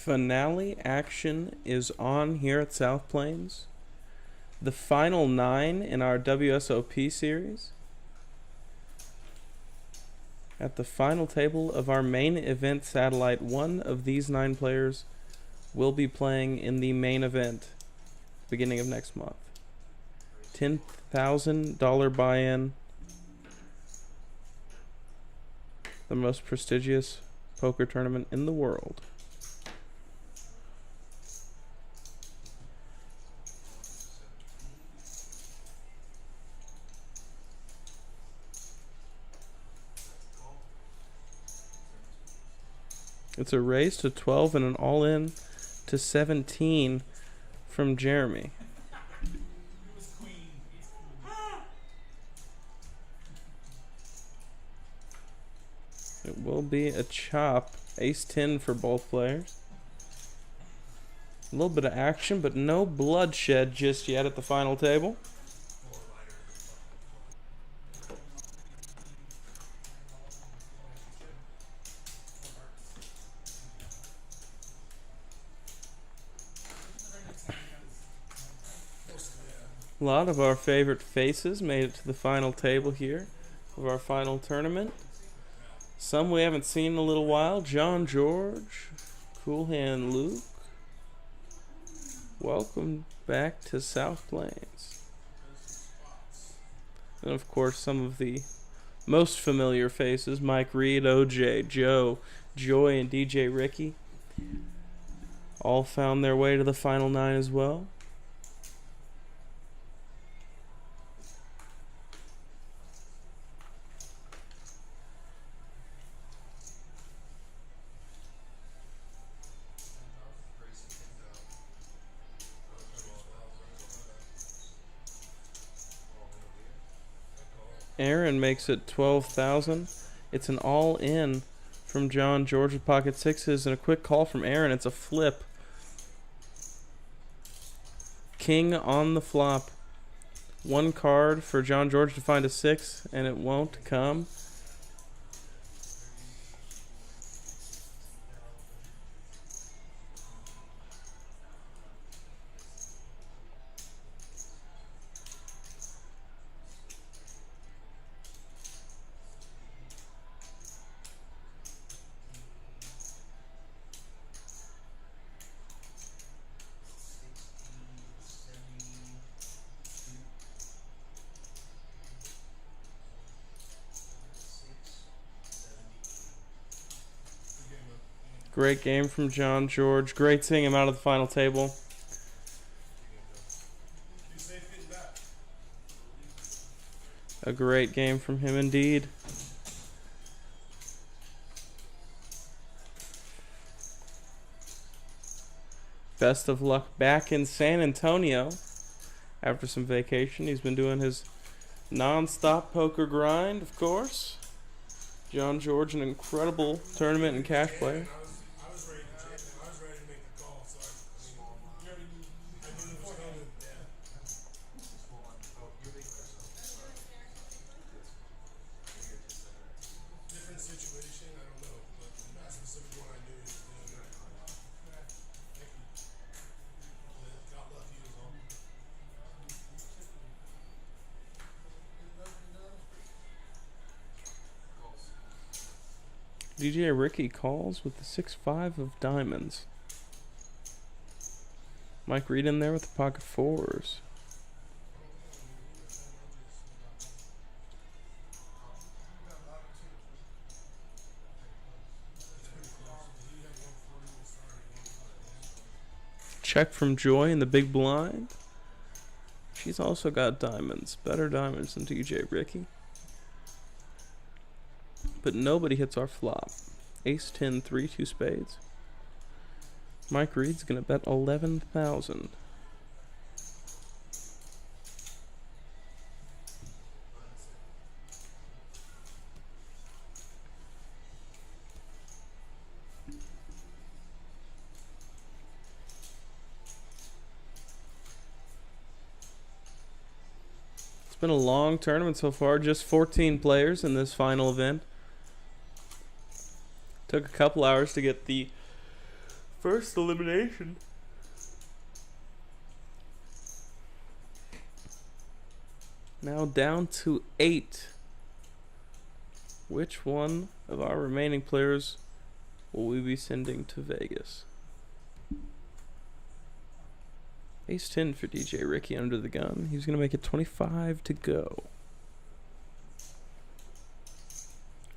finale action is on here at South Plains. The final 9 in our WSOP series. At the final table of our main event Satellite, one of these 9 players will be playing in the main event beginning of next month. $10,000 buy-in. The most prestigious poker tournament in the world. It's a raise to 12 and an all-in to 17 from Jeremy. It will be a chop. Ace-10 for both players. A little bit of action, but no bloodshed just yet at the final table. A lot of our favorite faces made it to the final table here of our final tournament. Some we haven't seen in a little while. John George, Cool Hand Luke. Welcome back to South Plains. And of course some of the most familiar faces. Mike Reed, OJ, Joe, Joy, and DJ Ricky. All found their way to the final 9 as well. Aaron makes it 12,000. It's an all-in from John George with pocket 6s and a quick call from Aaron. It's a flip. King on the flop. One card for John George to find a 6, and it won't come. Great game from John George. Great seeing him out of the final table. A great game from him indeed. Best of luck back in San Antonio. After some vacation, he's been doing his non-stop poker grind, of course. John George, an incredible tournament and cash player. DJ Ricky calls with the 6-5 of diamonds. Mike Reed in there with the pocket 4s. Check from Joy in the big blind. She's also got diamonds. Better diamonds than DJ Ricky. But nobody hits our flop. Ace-10, 3-2 spades. Mike Reed's gonna bet 11,000. It's been a long tournament so far. Just 14 players in this final event. Took a couple hours to get the First elimination. Now down to 8. Which one of our remaining players will we be sending to Vegas? Ace 10 for DJ Ricky under the gun. He's going to make it 25 to go.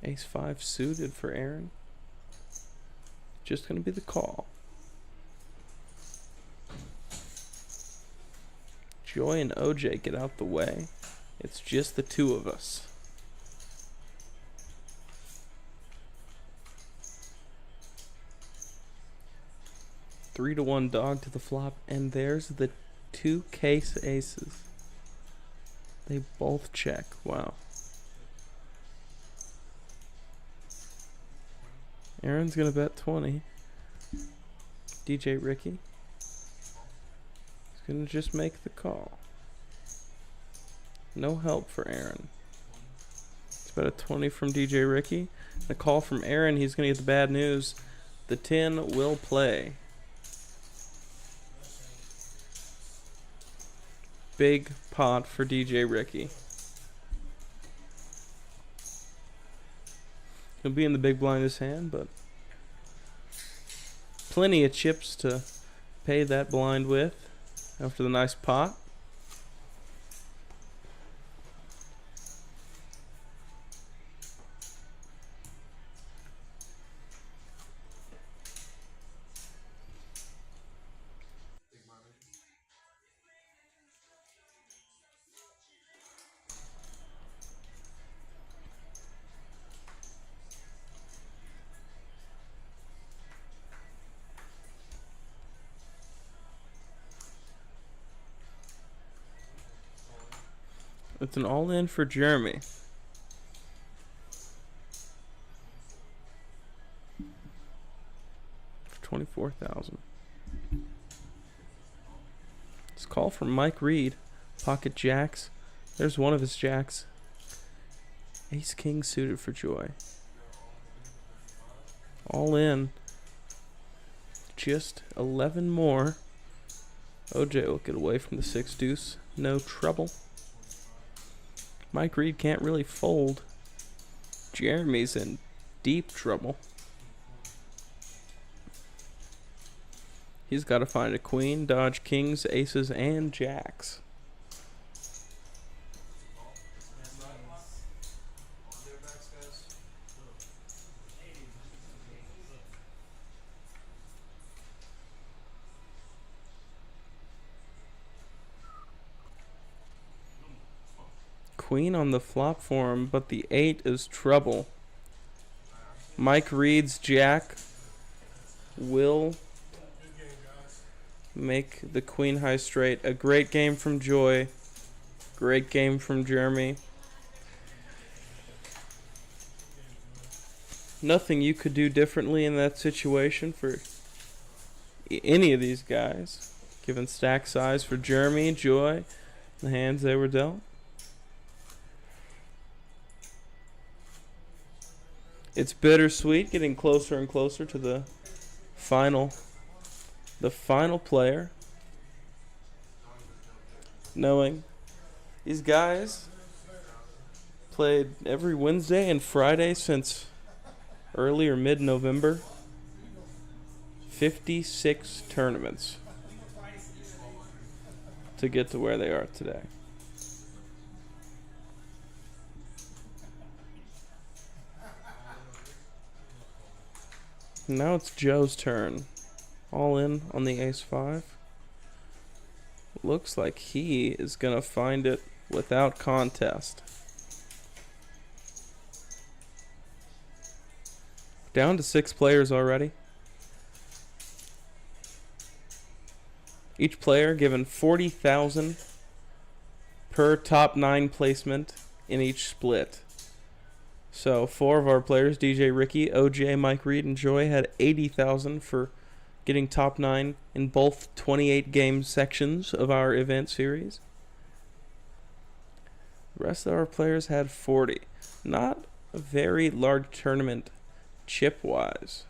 Ace 5 suited for Aaron. Just going to be the call. Joy and OJ get out the way. It's just the two of us. Three to 1 dog to the flop, and there's the 2 case aces. They both check. Wow. Aaron's gonna bet 20. DJ Ricky is gonna just make the call. No help for Aaron. It's about a 20 from DJ Ricky. The call from Aaron, he's gonna get the bad news. The 10 will play. Big pot for DJ Ricky. He'll be in the big blind his hand, but plenty of chips to pay that blind with after the nice pot. It's an all-in for Jeremy. For 24,000. It's a call from Mike Reed. Pocket jacks. There's one of his jacks. Ace King suited for Joy. All in. Just 11 more. OJ will get away from the 6 deuce. No trouble. Mike Reed can't really fold. Jeremy's in deep trouble. He's got to find a queen, dodge kings, aces, and jacks. Queen on the flop for him, but the 8 is trouble. Mike Reed's jack will make the queen high straight. A great game from Joy. Great game from Jeremy. Nothing you could do differently in that situation for any of these guys. Given stack size for Jeremy, Joy, the hands they were dealt. It's bittersweet, getting closer and closer to the final player. Knowing these guys played every Wednesday and Friday since early or mid-November. 56 tournaments to get to where they are today. Now it's Joe's turn. All in on the ace 5. Looks like he is going to find it without contest. Down to 6 players already. Each player given 40,000 per top 9 placement in each split. So 4 of our players, DJ Ricky, OJ, Mike Reed, and Joy, had 80,000 for getting top 9 in both 28 game sections of our event series. The rest of our players had 40. Not a very large tournament chip-wise.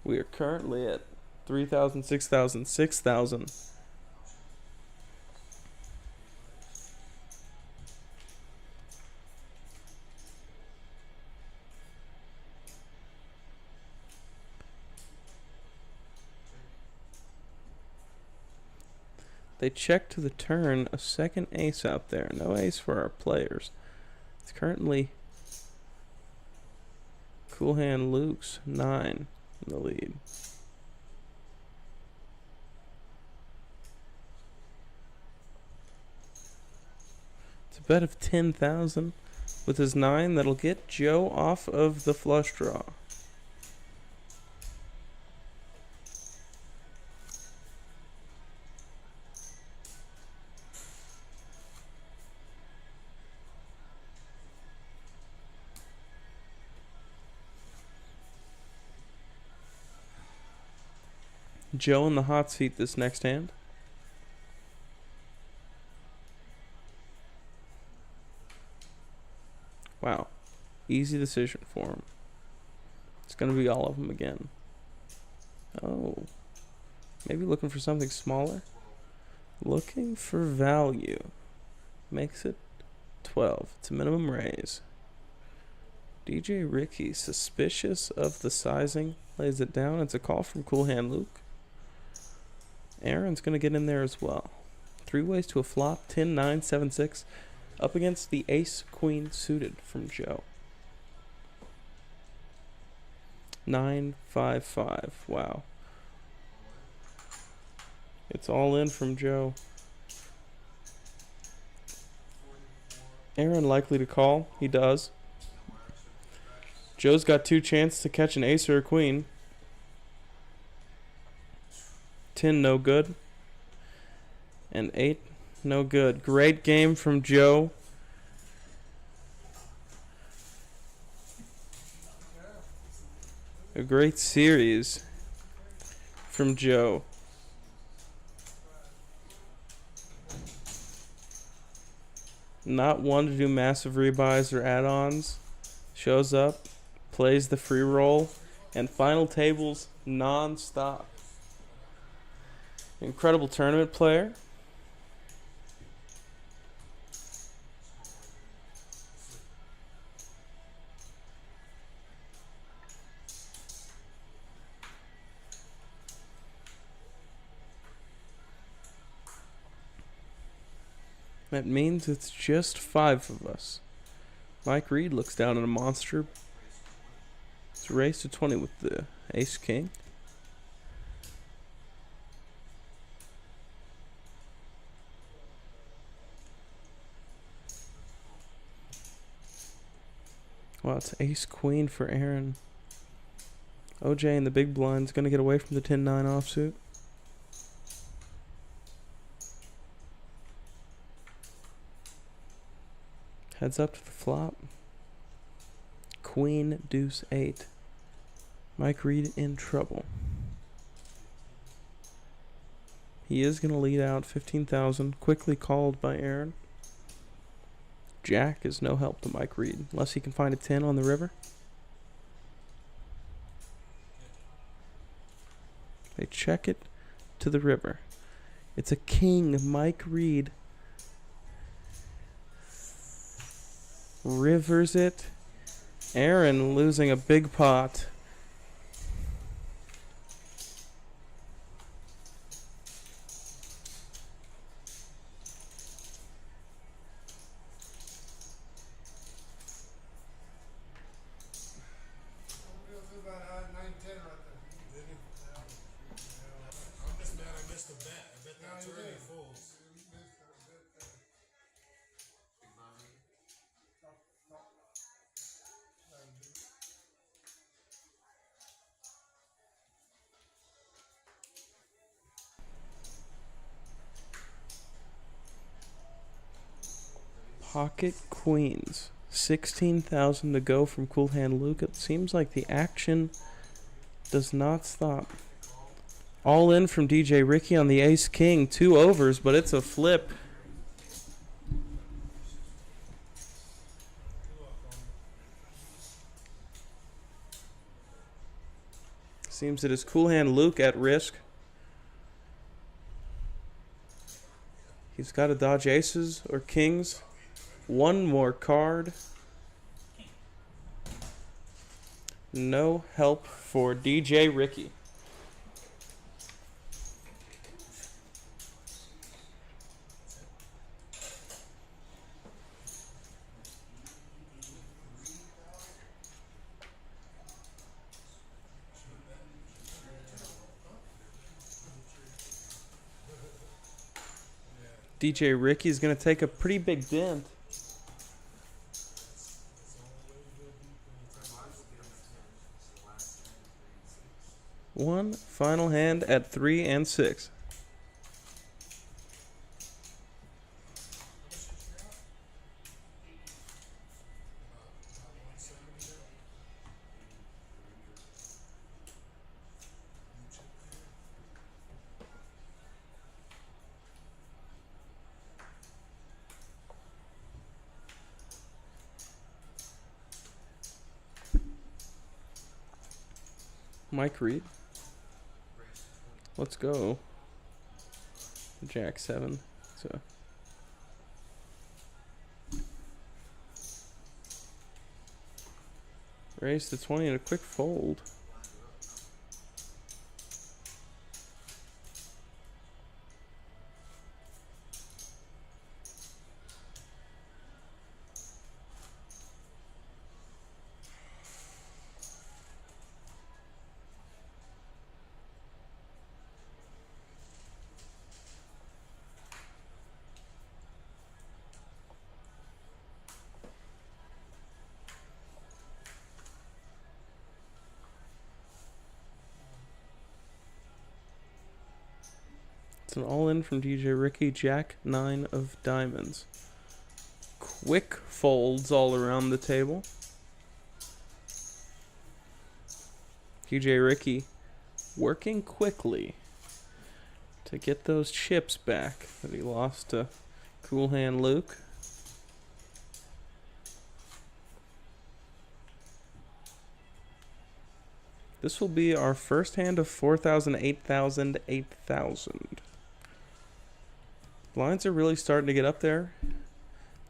We are currently at 3,000, 6,000, 6,000. They check to the turn a second ace out there. No ace for our players. It's currently Cool Hand Luke's 9 in the lead. It's a bet of 10,000 with his 9 that'll get Joe off of the flush draw. Joe in the hot seat this next hand. Wow. Easy decision for him. It's going to be all of them again. Oh. Maybe looking for something smaller. Looking for value. Makes it 12. It's a minimum raise. DJ Ricky, suspicious of the sizing, lays it down. It's a call from Cool Hand Luke. Aaron's going to get in there as well. 3 ways to a flop. 10, 9, 7, 6. Up against the ace queen suited from Joe. 9, 5, 5. Wow. It's all in from Joe. Aaron likely to call. He does. Joe's got 2 chances to catch an ace or a queen. 10, no good. And 8, no good. Great game from Joe. A great series from Joe. Not one to do massive rebuys or add-ons. Shows up, plays the free roll, and final tables non-stop. Incredible tournament player. That means it's just 5 of us. Mike Reed looks down at a monster. It's raised to 20 with the ace king. Wow, it's ace queen for Aaron. OJ in the big blind's going to get away from the 10-9 offsuit. Heads up to the flop. Queen, deuce, 8. Mike Reed in trouble. He is going to lead out 15,000. Quickly called by Aaron. Jack is no help to Mike Reed unless he can find a 10 on the river. They check it to the river. It's a king. Mike Reed rivers it. Aaron losing a big pot. Pocket queens. 16,000 to go from Cool Hand Luke. It seems like the action does not stop. All in from DJ Ricky on the ace king. 2 overs, but it's a flip. Seems it is Cool Hand Luke at risk. He's got to dodge aces or kings. One more card. No help for DJ Ricky. DJ Ricky's going to take a pretty big dent. One final hand at 3 and 6. Mike Reed. Let's go. Jack 7. So raise to 20 and a quick fold. It's an all-in from DJ Ricky. Jack 9 of diamonds. Quick folds all around the table. DJ Ricky working quickly to get those chips back that he lost to Cool Hand Luke. This will be our first hand of 4,000, 8,000, 8,000. Lines are really starting to get up there,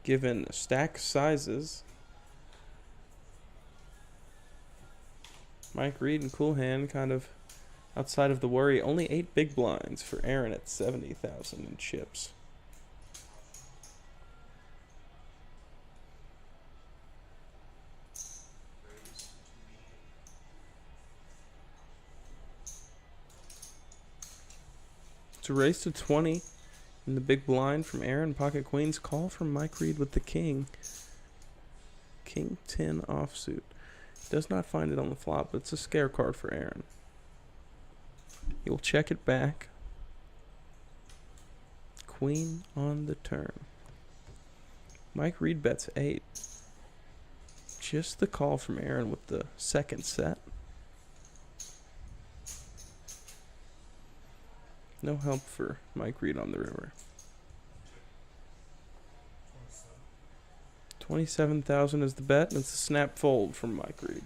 given stack sizes. Mike Reed and Cool Hand kind of outside of the worry. Only 8 big blinds for Aaron at 70,000 in chips. It's a race to 20 in the big blind from Aaron. Pocket Queens. Call from Mike Reed with the king. King 10 offsuit. Does not find it on the flop, but it's a scare card for Aaron. He will check it back. Queen on the turn. Mike Reed bets 8. Just the call from Aaron with the second set. No help for Mike Reed on the river. 27,000 is the bet, and it's a snap fold from Mike Reed.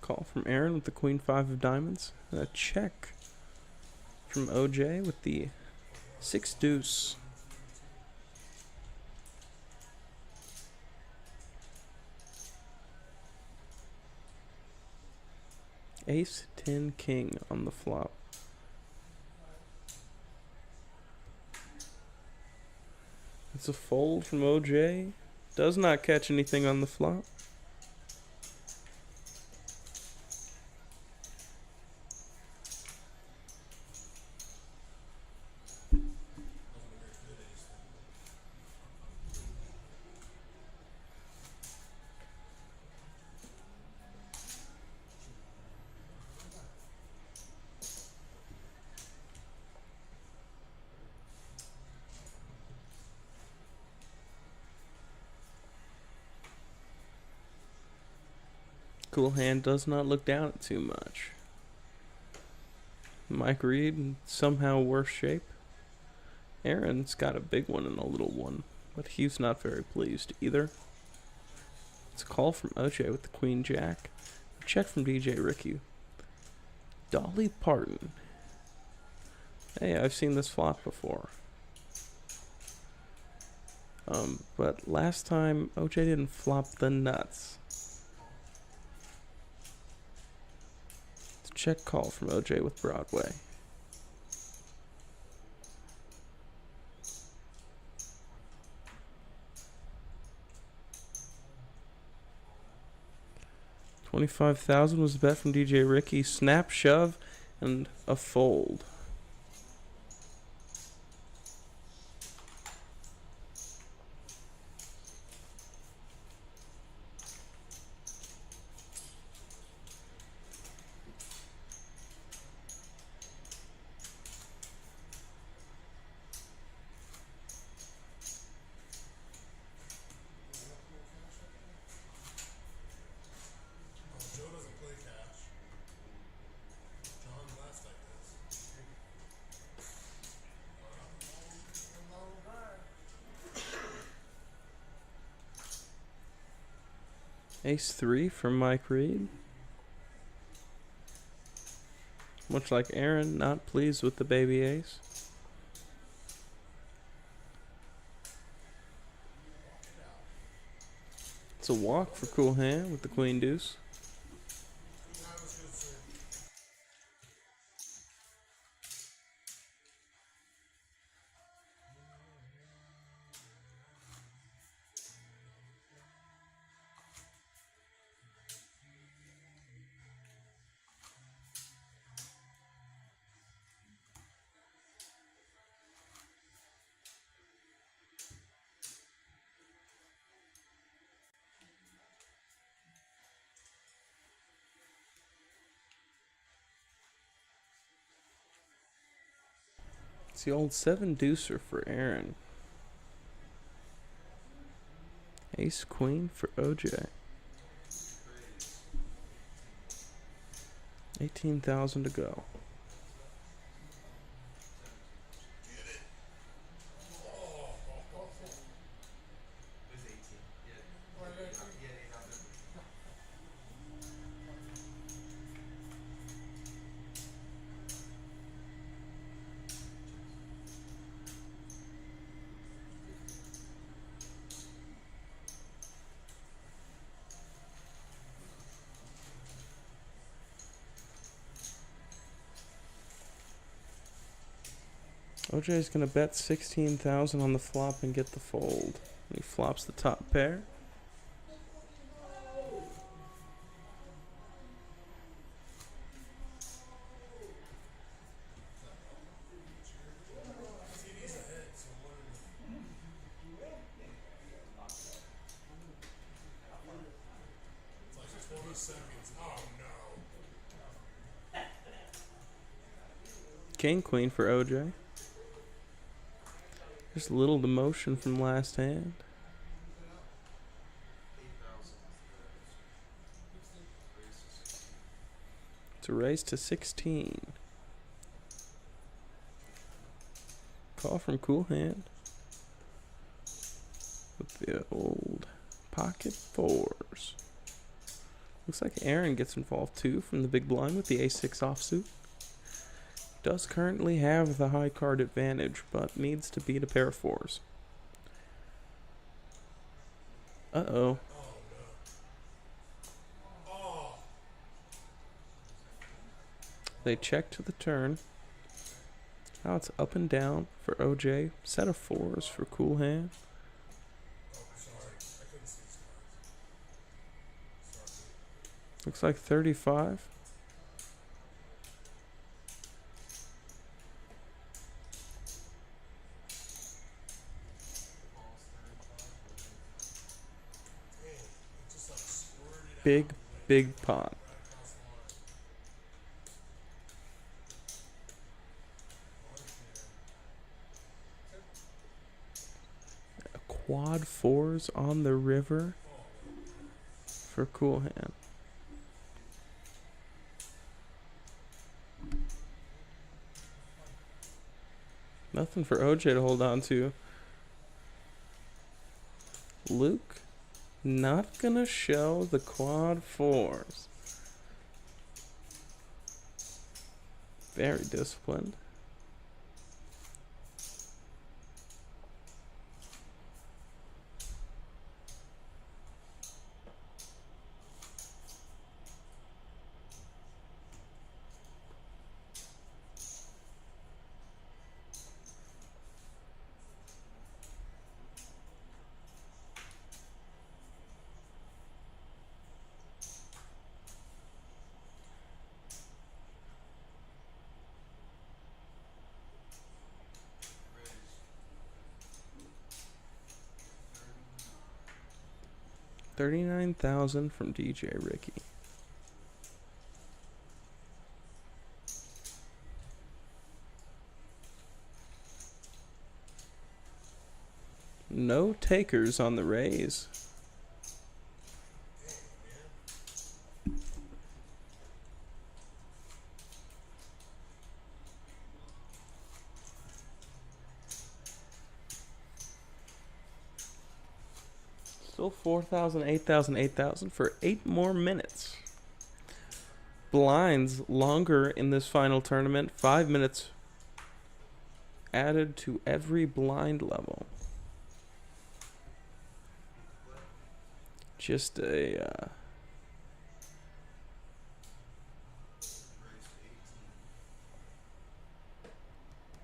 Call from Aaron with the Queen 5 of diamonds. A check from OJ with the 6 deuce. Ace 10 king on the flop. It's a fold from OJ. Does not catch anything on the flop. Cool Hand does not look down at too much. Mike Reed in somehow worse shape. Aaron's got a big one and a little one, but he's not very pleased either. It's a call from OJ with the Queen Jack. A check from DJ Ricky. Dolly Parton. Hey, I've seen this flop before. But last time OJ didn't flop the nuts. It's a check call from OJ with Broadway. $25,000 was the bet from DJ Ricky. Snap, shove, and a fold. Ace-3 from Mike Reed. Much like Aaron, not pleased with the baby ace. It's a walk for Cool Hand with the Queen Deuce. It's the old 7-deucer for Aaron. Ace Queen for OJ. 18,000 to go. OJ's gonna bet 16,000 on the flop and get the fold. He flops the top pair. King Queen for OJ. Just a little demotion from last hand. It's a raise to 16. Call from Cool Hand with the old pocket fours. Looks like Aaron gets involved too from the big blind with the ace-6 offsuit. Does currently have the high card advantage, but needs to beat a pair of fours. Uh-oh. They check to the turn. Now it's up and down for OJ. Set of fours for Cool Hand. Looks like 35. Big, big pot. Quad fours on the river for Cool Hand. Nothing for OJ to hold on to. Luke not gonna show the quad fours. Very disciplined. $39,000 from DJ Ricky. No takers on the raise. Still 4,000, 8,000, 8,000 for 8 more minutes. Blinds longer in this final tournament. 5 minutes added to every blind level. Just a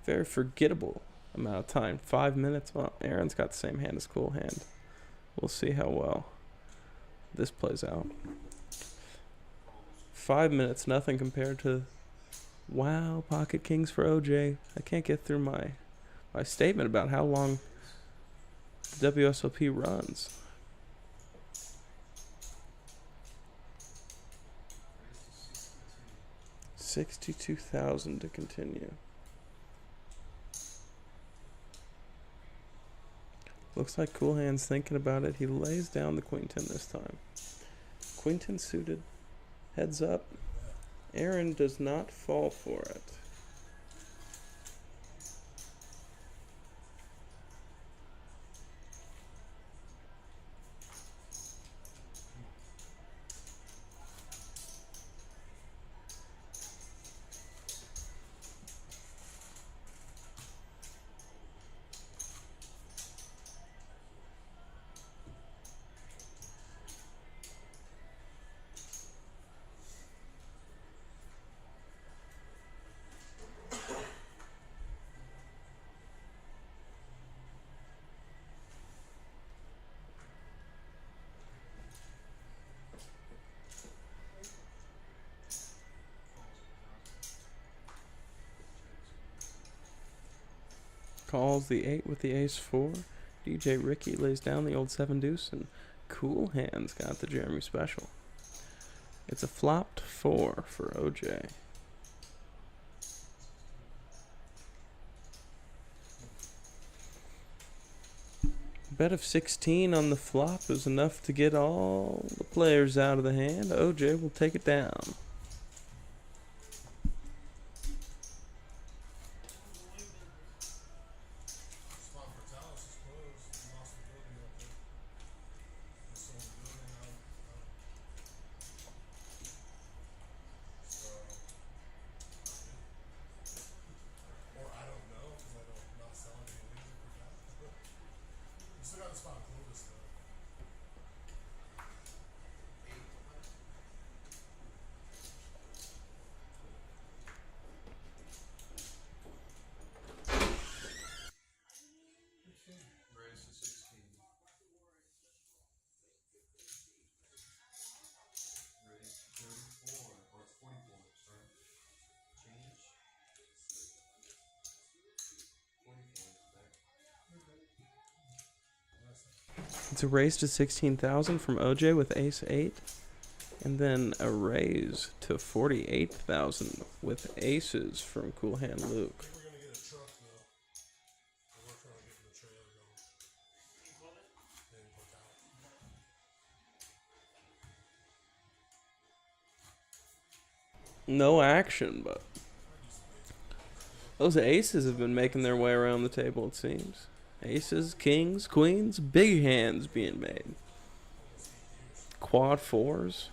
very forgettable amount of time. 5 minutes. Well, Aaron's got the same hand as Cool Hand. We'll see how well this plays out. 5 minutes, nothing compared to, wow, pocket kings for OJ. I can't get through my statement about how long the WSOP runs. $62,000 to continue. Looks like Cool Hand's thinking about it. He lays down the Queen 10 this time. Queen 10 suited. Heads up. Aaron does not fall for it. Calls the 8 with the ace-4. DJ Ricky lays down the old 7 deuce, and Cool Hand's got the Jeremy special. It's a flopped 4 for OJ. Bet of 16 on the flop is enough to get all the players out of the hand. OJ will take it down. It's a raise to 16,000 from OJ with ace 8. And then a raise to 48,000 with aces from Cool Hand Luke. No action, but those aces have been making their way around the table, it seems. Aces, kings, queens, big hands being made. Quad fours.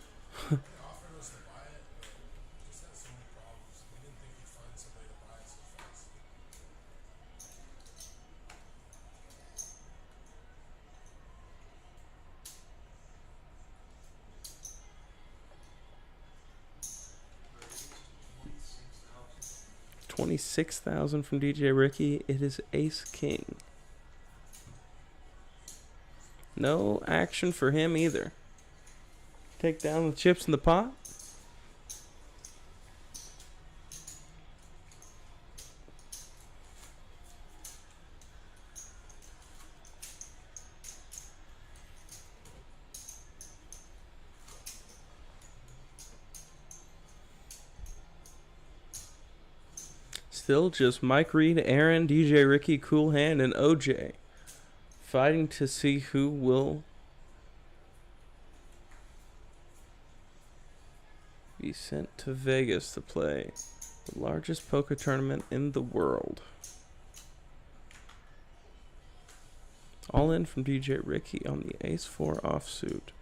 26,000 from DJ Ricky. It is ace king. No action for him either. Take down the chips in the pot. Still just Mike Reed, Aaron, DJ Ricky, Cool Hand, and OJ fighting to see who will be sent to Vegas to play the largest poker tournament in the world. All in from DJ Ricky on the ace-4 offsuit.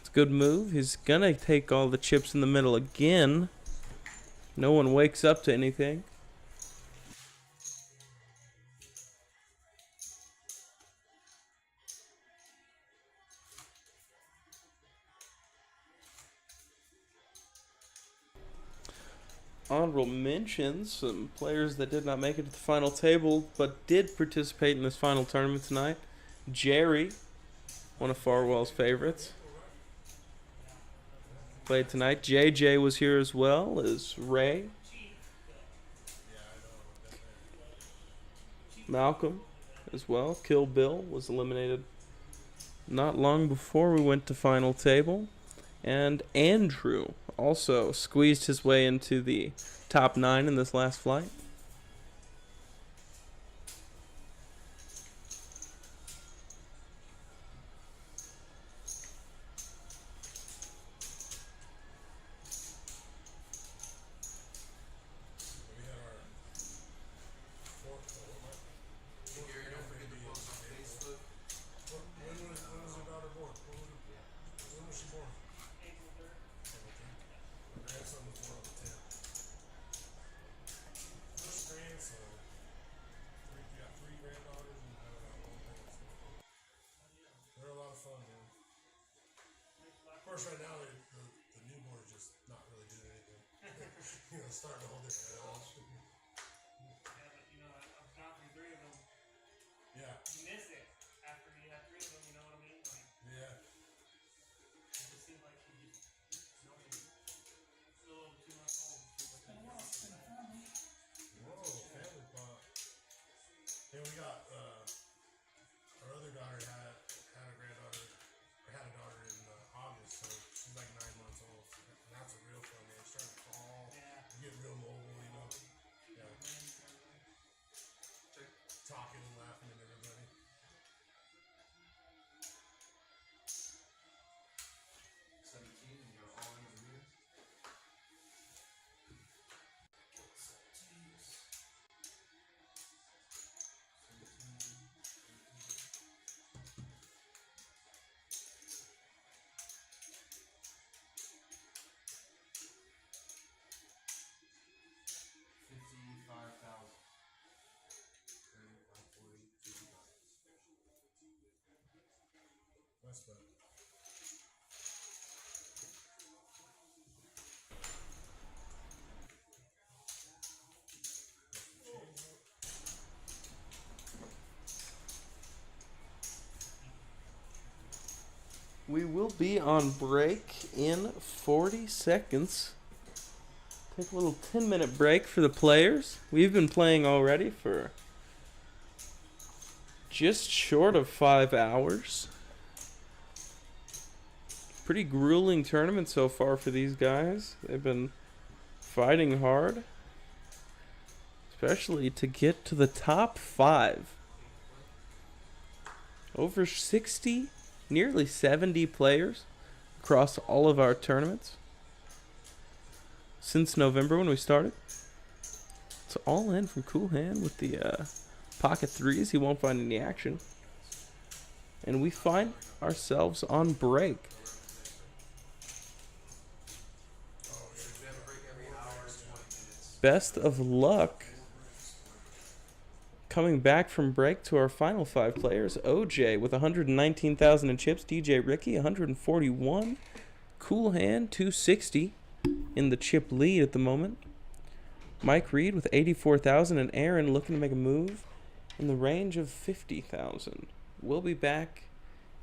It's a good move. He's going to take all the chips in the middle again. No one wakes up to anything. Honorable mentions, some players that did not make it to the final table but did participate in this final tournament tonight. Jerry, one of Farwell's favorites, played tonight. JJ was here as well as Ray. Malcolm as well. Kill Bill was eliminated not long before we went to final table. And Andrew also squeezed his way into the top 9 in this last flight. Right now, the new board is just not really doing anything. Starting to hold their head off. Yeah, but I've gone through 3 of them. Yeah. You miss it after you have 3 of them, you know what I mean? Like, yeah. It just seems like you just, a little too much home. Whoa, family pot. Hey, we got, our other daughter had a granddaughter, or had a daughter in August, so she's like 9 months old. And that's a real fun age. Starting to crawl, get real mobile, you know. Yeah. Talking and laughing at everybody. And you're all in the mirror. That's fun. We will be on break in 40 seconds. Take a little 10-minute break for the players. We've been playing already for just short of 5 hours. Pretty grueling tournament so far for these guys. They've been fighting hard, especially to get to the top 5. Over 60, nearly 70 players across all of our tournaments since November when we started. It's all in from Cool Hand with the pocket threes. He won't find any action. And we find ourselves on break. Best of luck. Coming back from break to our final 5 players. OJ with 119,000 in chips. DJ Ricky 141. Cool Hand 260 in the chip lead at the moment. Mike Reed with 84,000 and Aaron looking to make a move in the range of 50,000. We'll be back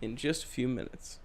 in just a few minutes.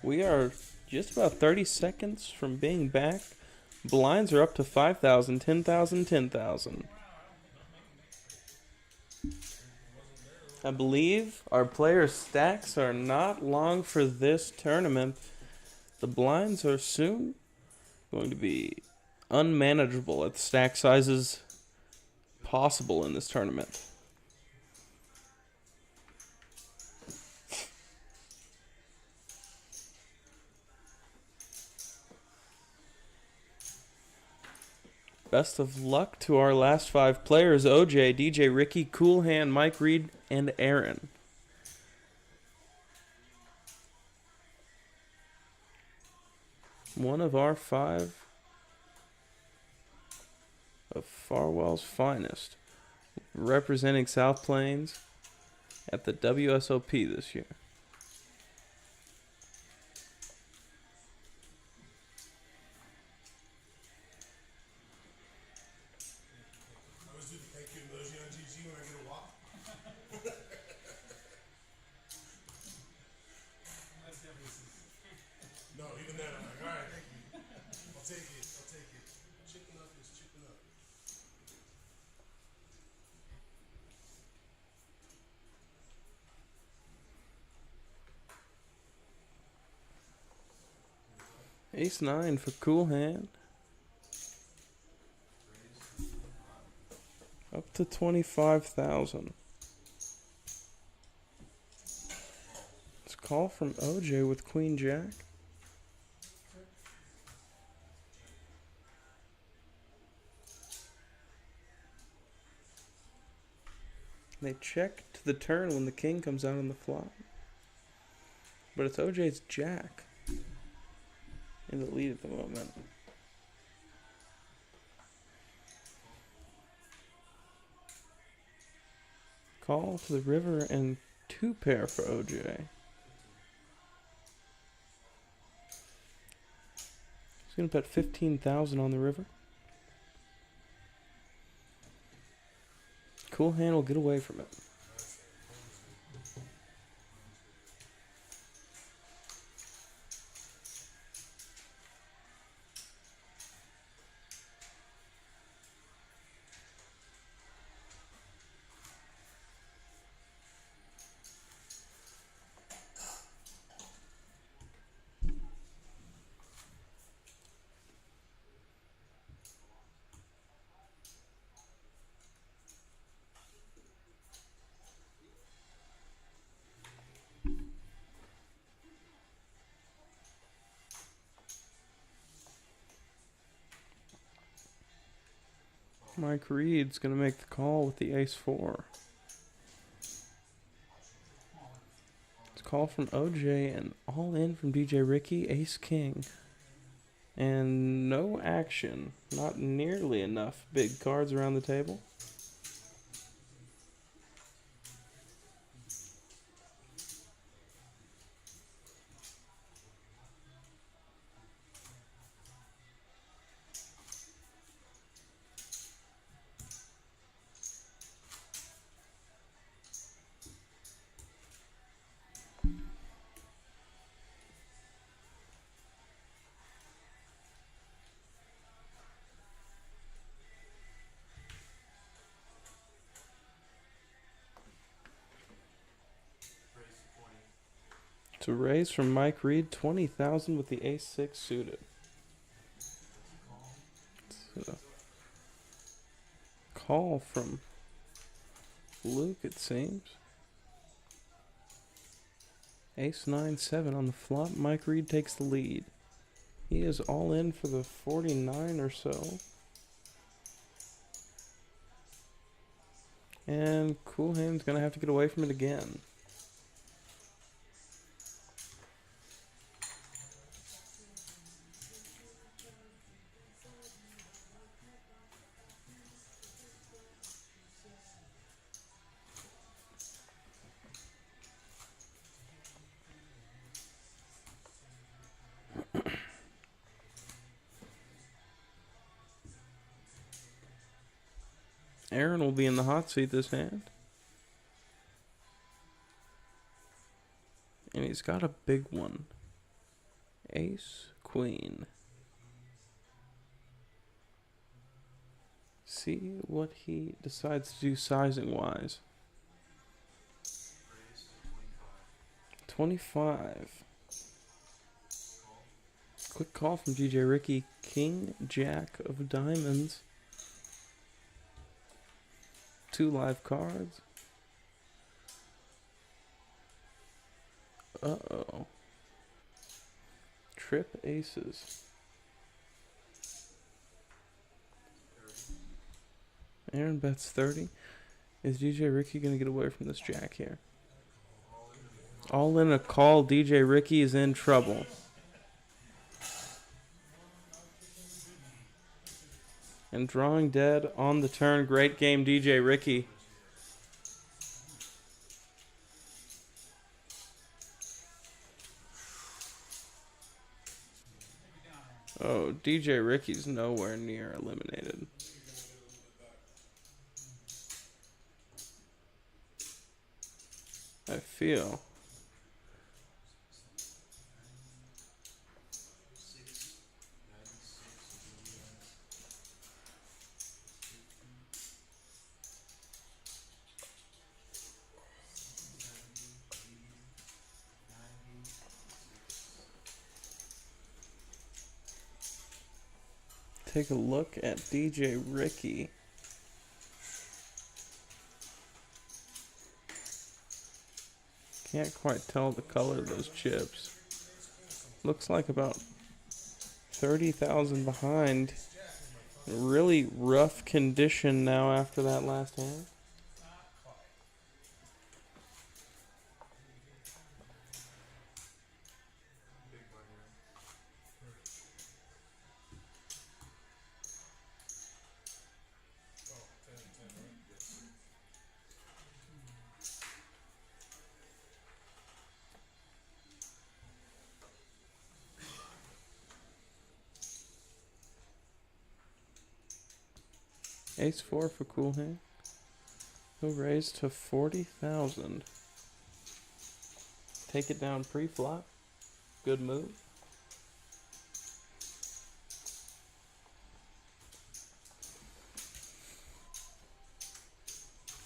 We are just about 30 seconds from being back. Blinds are up to 5,000, 10,000, 10,000. I believe our player stacks are not long for this tournament. The blinds are soon going to be unmanageable at the stack sizes possible in this tournament. Best of luck to our last 5 players: OJ, DJ Ricky, Cool Hand, Mike Reed, and Aaron. One of our 5 of Farwell's finest, representing South Plains at the WSOP this year. I always do the thank you emoji on GG when I get a walk. No, even then I'm like, alright, thank you. I'll take it. I'll take it. Chicken up is chicken up. Ace-9 for Cool Hand. Up to 25,000. It's a call from OJ with Queen Jack. They check to the turn when the king comes out on the flop. But it's OJ's Jack in the lead at the moment. Call to the river and 2 pair for OJ. He's going to bet 15,000 on the river. Cool Hand will get away from it. Mike Reed's going to make the call with the ace-4. It's a call from OJ and all in from DJ Ricky, ace-king. And no action. Not nearly enough big cards around the table. To raise from Mike Reed, 20,000 with the ace-6 suited. It's a call from Luke, it seems. Ace-9-7 on the flop. Mike Reed takes the lead. He is all in for the 49 or so. And Cool Hand's going to have to get away from it again. Aaron will be in the hot seat this hand. And he's got a big one. Ace, queen. See what he decides to do sizing wise. Raised to 25. Quick call from DJ Ricky. King, Jack of diamonds. 2 live cards. Uh-oh. Trip aces. 30. Aaron bets 30. Is DJ Ricky going to get away from this jack here? All in a call. DJ Ricky is in trouble. And drawing dead on the turn. Great game, DJ Ricky. Oh, DJ Ricky's nowhere near eliminated. I feel. 6, 96, 90. Take a look at DJ Ricky. Can't quite tell the color of those chips. Looks like about 30,000 behind. Really rough condition now after that last hand. Big blind here. Oh, 10 and 10, right? Yes. Ace 4 for cool hand. He'll raise to 40,000. Take it down pre-flop. Good move.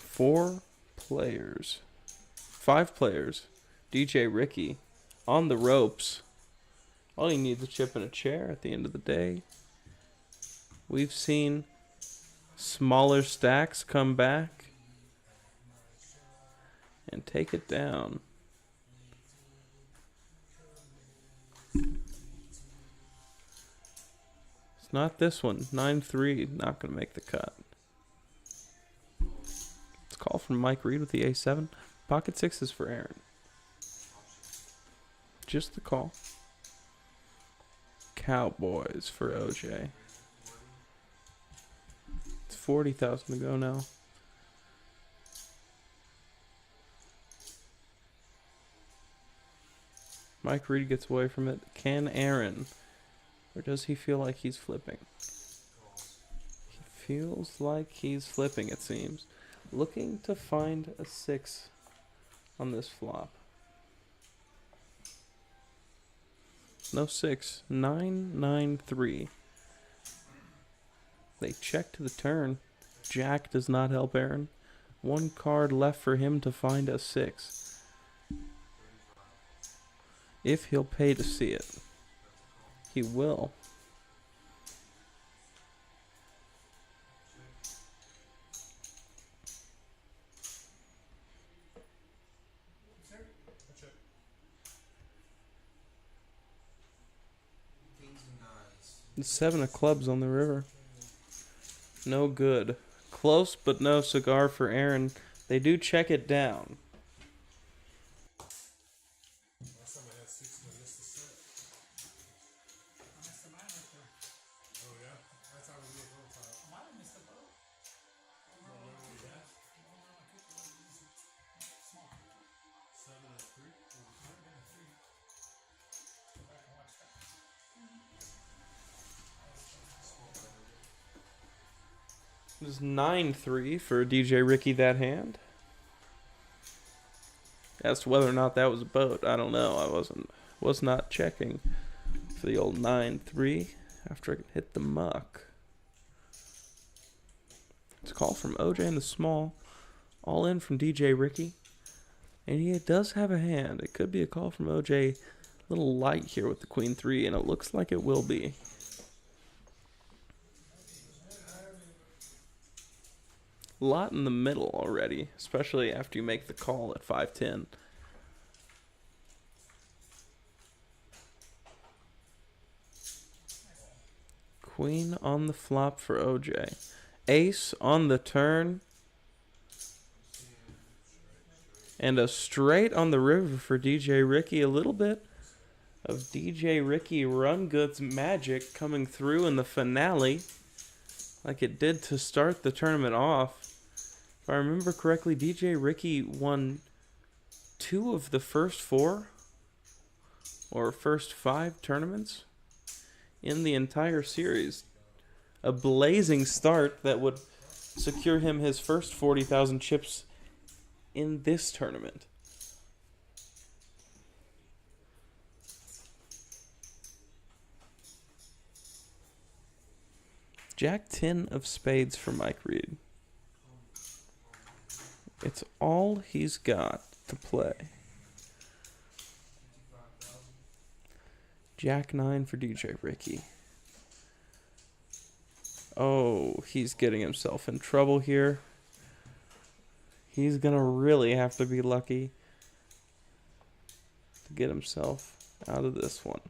Five players. DJ Ricky on the ropes. All he needs is a chip and a chair at the end of the day. We've seen smaller stacks come back and take it down. It's not this one. 9-3, not going to make the cut. It's a call from Mike Reed with the A7. Pocket sixes for Aaron. Just the call. Cowboys for OJ. It's 40,000 to go now. Mike Reed gets away from it. Can Aaron? Or does he feel like he's flipping? He feels like he's flipping, it seems. Looking to find a 6 on this flop. No 6. 9-9-3. They check to the turn. Jack does not help Aaron. 1 card left for him to find a 6. If he'll pay to see it. He will. Kings and nines. The 7 of clubs on the river. No good. Close, but no cigar for Aaron. They do check it down. Last time I had 6 and I missed the set. I missed the mine right there. Oh, yeah? That's how we do it all the time. I might have missed the boat. You don't remember what we had? Small. 7 and 3? Might have been a 3. Go back and watch that. It was 9-3 for DJ Ricky that hand. As to whether or not that was a boat, I don't know. I was not checking. for the old 9-3 after I can hit the muck. It's a call from OJ in the small. All in from DJ Ricky. And he does have a hand. It could be a call from OJ. A little light here with the queen 3, and it looks like it will be. A lot in the middle already, especially after you make the call at 5-10. Queen on the flop for OJ. Ace on the turn. And a straight on the river for DJ Ricky. A little bit of DJ Ricky Run Goods magic coming through in the finale, like it did to start the tournament off. If I remember correctly, DJ Ricky won 2 of the first 4 or first 5 tournaments in the entire series. A blazing start that would secure him his first 40,000 chips in this tournament. Jack 10 of spades for Mike Reed. It's all he's got to play. Jack 9 for DJ Ricky. Oh, he's getting himself in trouble here. He's going to really have to be lucky to get himself out of this one.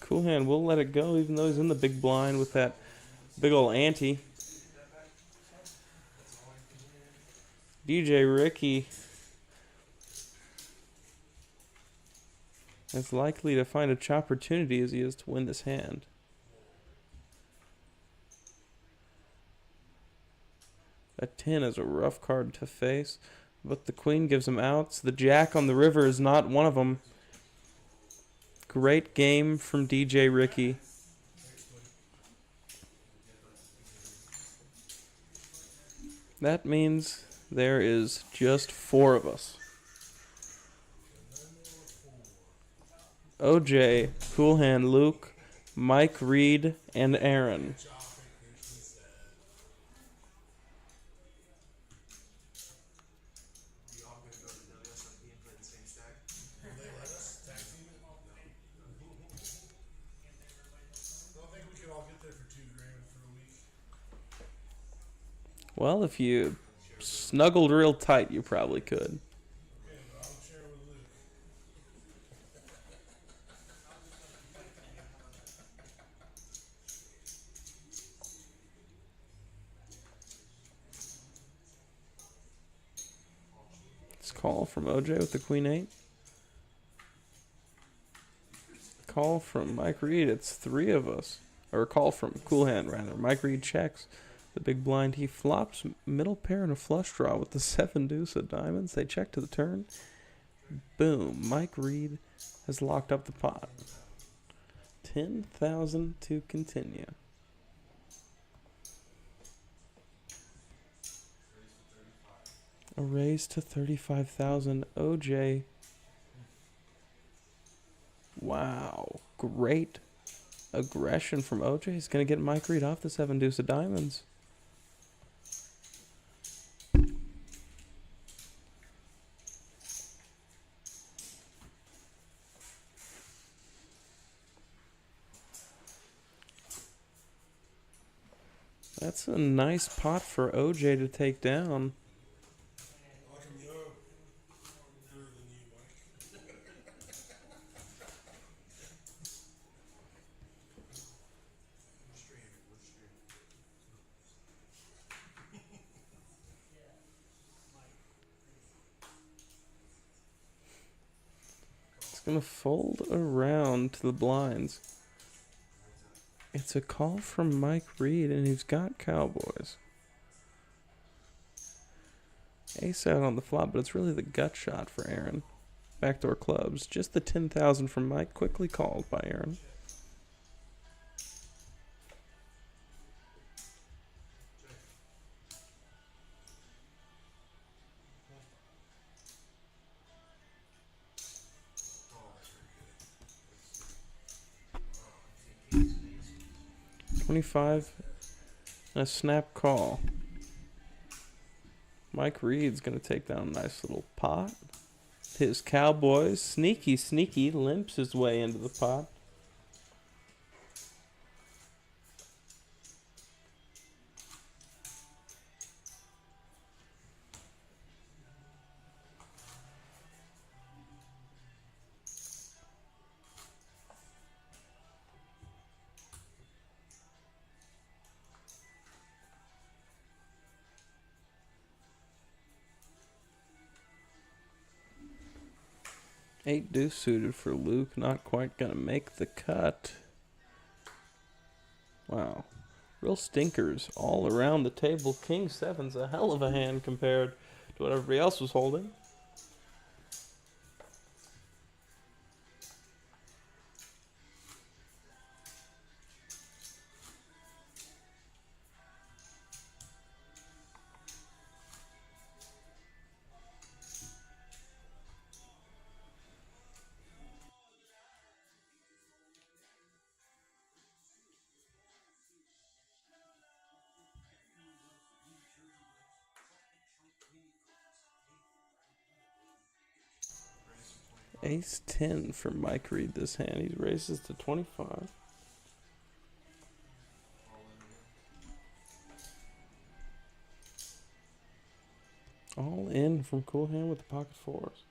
Cool hand will let it go even though he's in the big blind with that big ol' ante. DJ Ricky is likely to find a chopportunity as he is to win this hand. That 10 is a rough card to face, but the queen gives him outs. The jack on the river is not one of them. Great game from DJ Ricky. That means there is just 4 of us. OJ, Cool Hand Luke, Mike Reed, and Aaron. Well, if you snuggled real tight, you probably could. It's call from OJ with the queen 8. Call from Mike Reed. It's 3 of us. Or call from Cool Hand, rather. Mike Reed checks the big blind. He flops middle pair and a flush draw with the 7 deuce of diamonds. They check to the turn. Boom. Mike Reed has locked up the pot. 10,000 to continue. A raise to 35,000. OJ. Wow. Great aggression from OJ. He's going to get Mike Reed off the 7 deuce of diamonds. That's a nice pot for OJ to take down. It's going to fold around to the blinds. It's a call from Mike Reed, and he's got Cowboys. Ace out on the flop, but it's really the gut shot for Aaron. Backdoor clubs. Just the 10,000 from Mike, quickly called by Aaron. 25 and a snap call. Mike Reed's going to take down a nice little pot. His Cowboys, sneaky, limps his way into the pot. Eight deuce suited for Luke, not quite gonna make the cut. Wow. Real stinkers all around the table. King seven's a hell of a hand compared to what everybody else was holding. Ace 10 for Mike Reed this hand. He raises to 25. All in from Cool Hand with the pocket fours.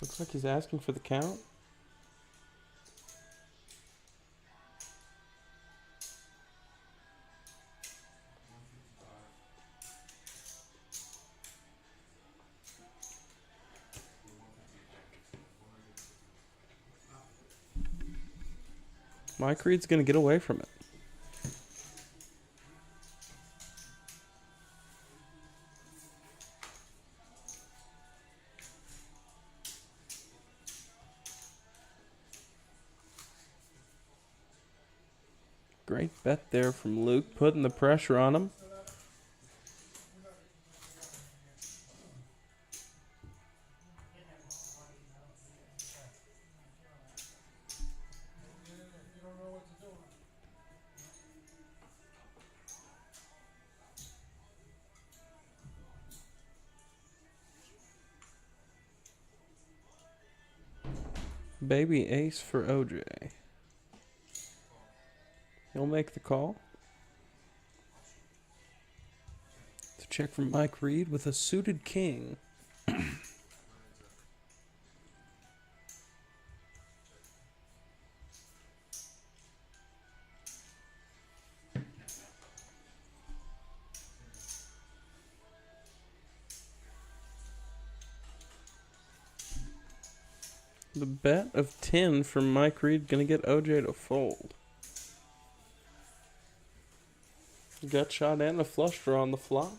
Looks like he's asking for the count. Mike Reed's going to get away from it. Great bet there from Luke, putting the pressure on him. Baby ace for OJ. He'll make the call. It's a check from Mike Reed with a suited king. The bet of 10 from Mike Reed gonna get OJ to fold. Gut shot and a flush draw on the flop.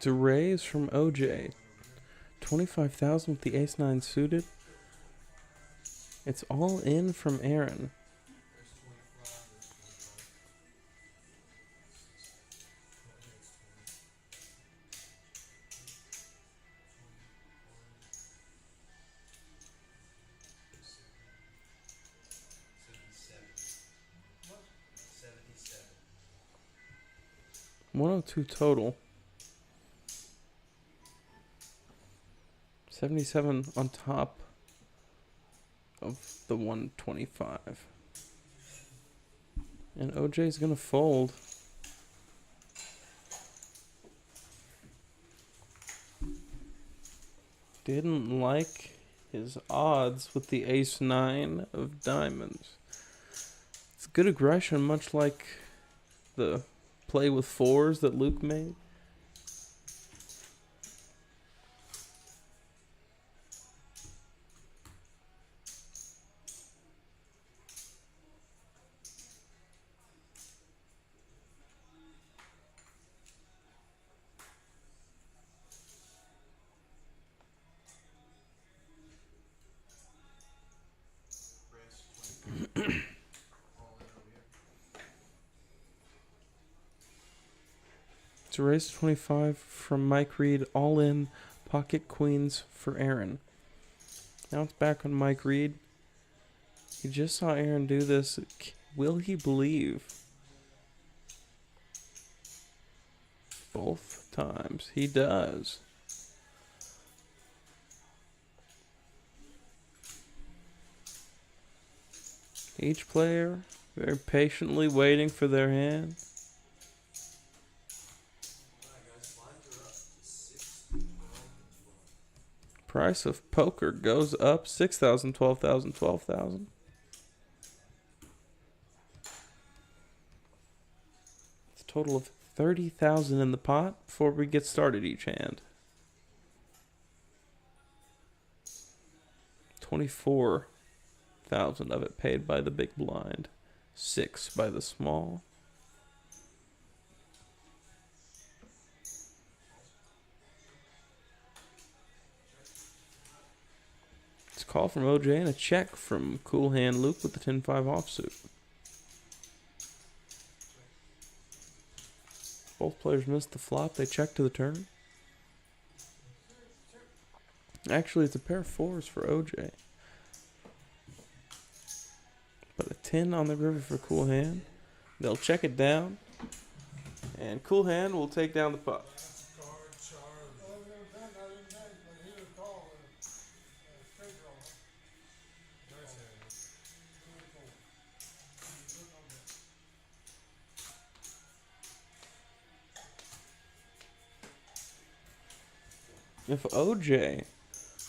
It's a raise from OJ. 25,000 with the ace-9 suited. It's all in from Aaron. $102 total. 77 on top of the 125. And OJ's gonna fold. Didn't like his odds with the ace-9 of diamonds. It's good aggression, much like the play with fours that Luke made. It's a raise to 25 from Mike Reed. All in. Pocket queens for Aaron. Now it's back on Mike Reed. He just saw Aaron do this. Will he believe? Both times. He does. Each player very patiently waiting for their hand. Price of poker goes up 6,000, 12,000, 12,000. It's a total of 30,000 in the pot before we get started each hand. 24,000 of it paid by the big blind. 6 by the small. It's a call from OJ and a check from Cool Hand Luke with the 10-5 offsuit. Both players missed the flop. They check to the turn. Actually, it's a pair of 4s for OJ. But a 10 on the river for Cool Hand. They'll check it down. And Cool Hand will take down the pot. If OJ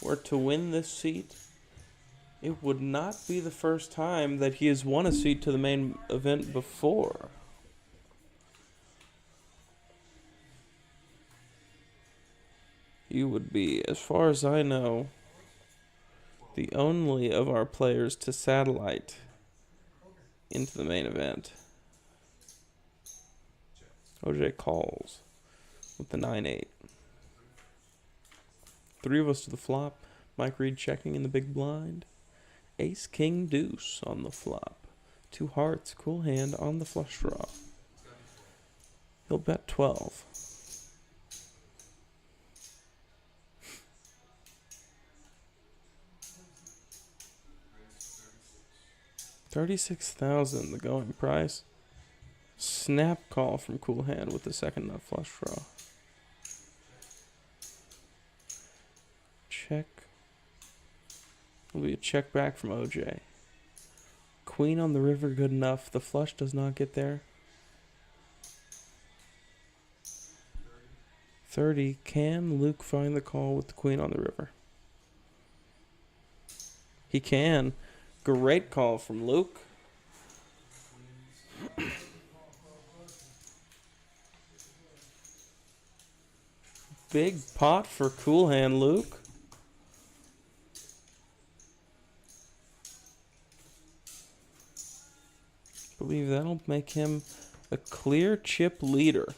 were to win this seat, it would not be the first time that he has won a seat to the main event before. He would be, as far as I know, the only of our players to Satellite into the main event. OJ calls with the 9-8. 3 of us to the flop. Mike Reed checking in the big blind. Ace, king, deuce on the flop. 2 hearts, Cool Hand on the flush draw. He'll bet 12. $36,000, the going price. Snap call from Cool Hand with the second nut flush draw. Check. Will be a check back from OJ. Queen on the river, good enough. The flush does not get there. 30. Can Luke find the call with the queen on the river? He can. Great call from Luke. Big pot for Cool Hand Luke. I believe that'll make him a clear chip leader.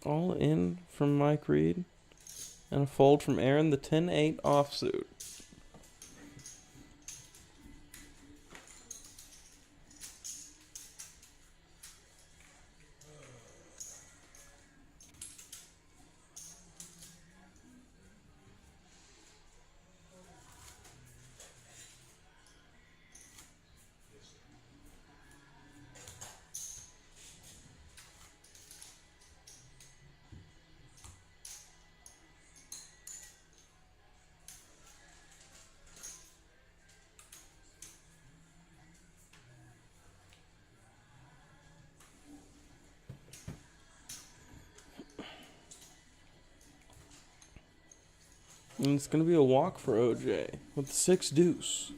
All in from Mike Reed. And a fold from Aaron, the 10-8 offsuit. And it's going to be a walk for OJ with the 6 deuce.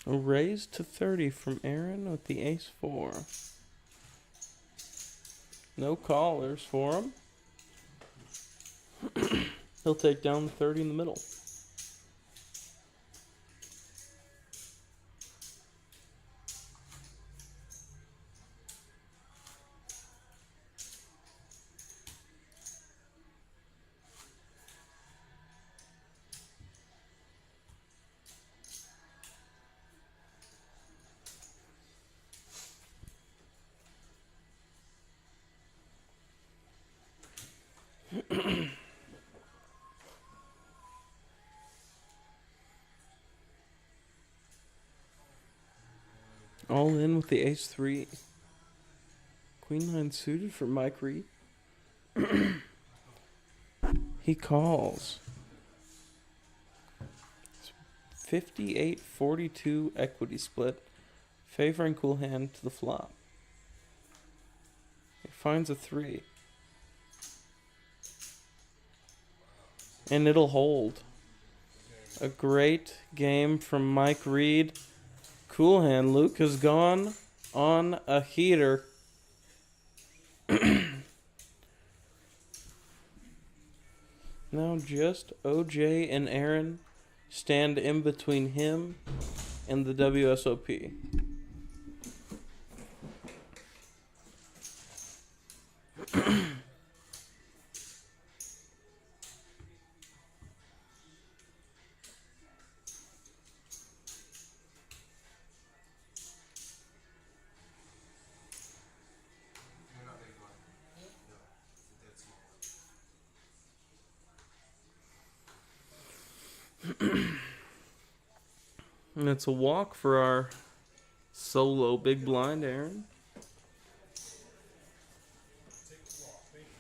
A raise to 30 from Aaron with the ace-4. No callers for him. He'll take down the 30 in the middle. All in with the ace-3. Queen-9 suited for Mike Reed. He calls. 58-42 equity split, favoring Cool Hand to the flop. He finds a 3. And it'll hold. A great game from Mike Reed. Cool Hand. Luke has gone on a heater. Now just OJ and Aaron stand in between him and the WSOP. You're not big blind. No. That's small. And it's a walk for our solo big blind, Aaron. Take the walk. Thank you.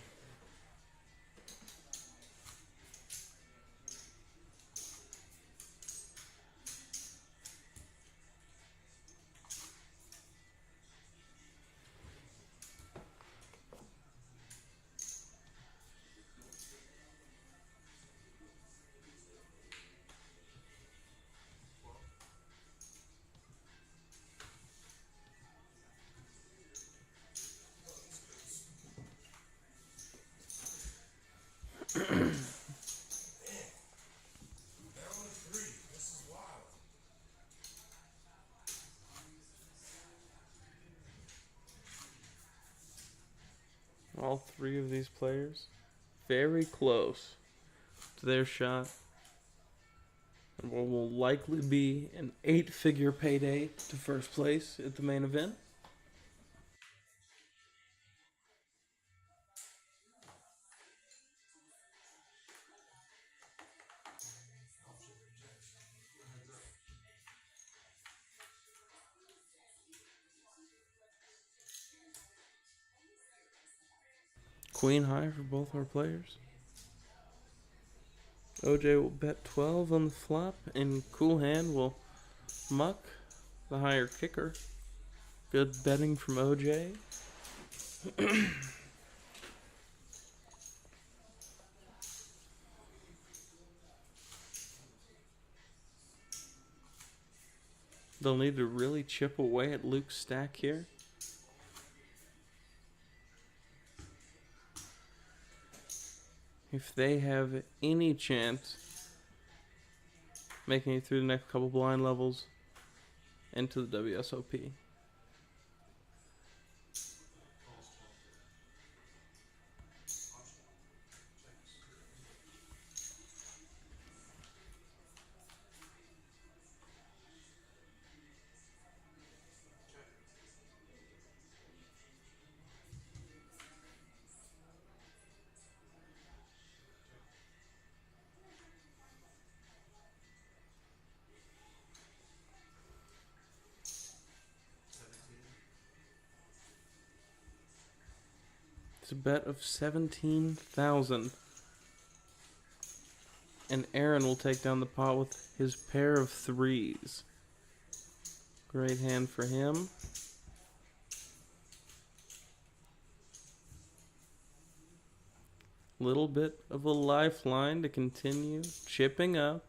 Down to 3. This is wild. All three of these players very close to their shot. And what will likely be an 8-figure payday to first place at the main event. Queen high for both our players. OJ will bet 12 on the flop, and Cool Hand will muck the higher kicker. Good betting from OJ. They'll need to really chip away at Luke's stack here. If they have any chance making it through the next couple blind levels into the WSOP. It's a bet of 17,000. And Aaron will take down the pot with his pair of 3s. Great hand for him. Little bit of a lifeline to continue chipping up.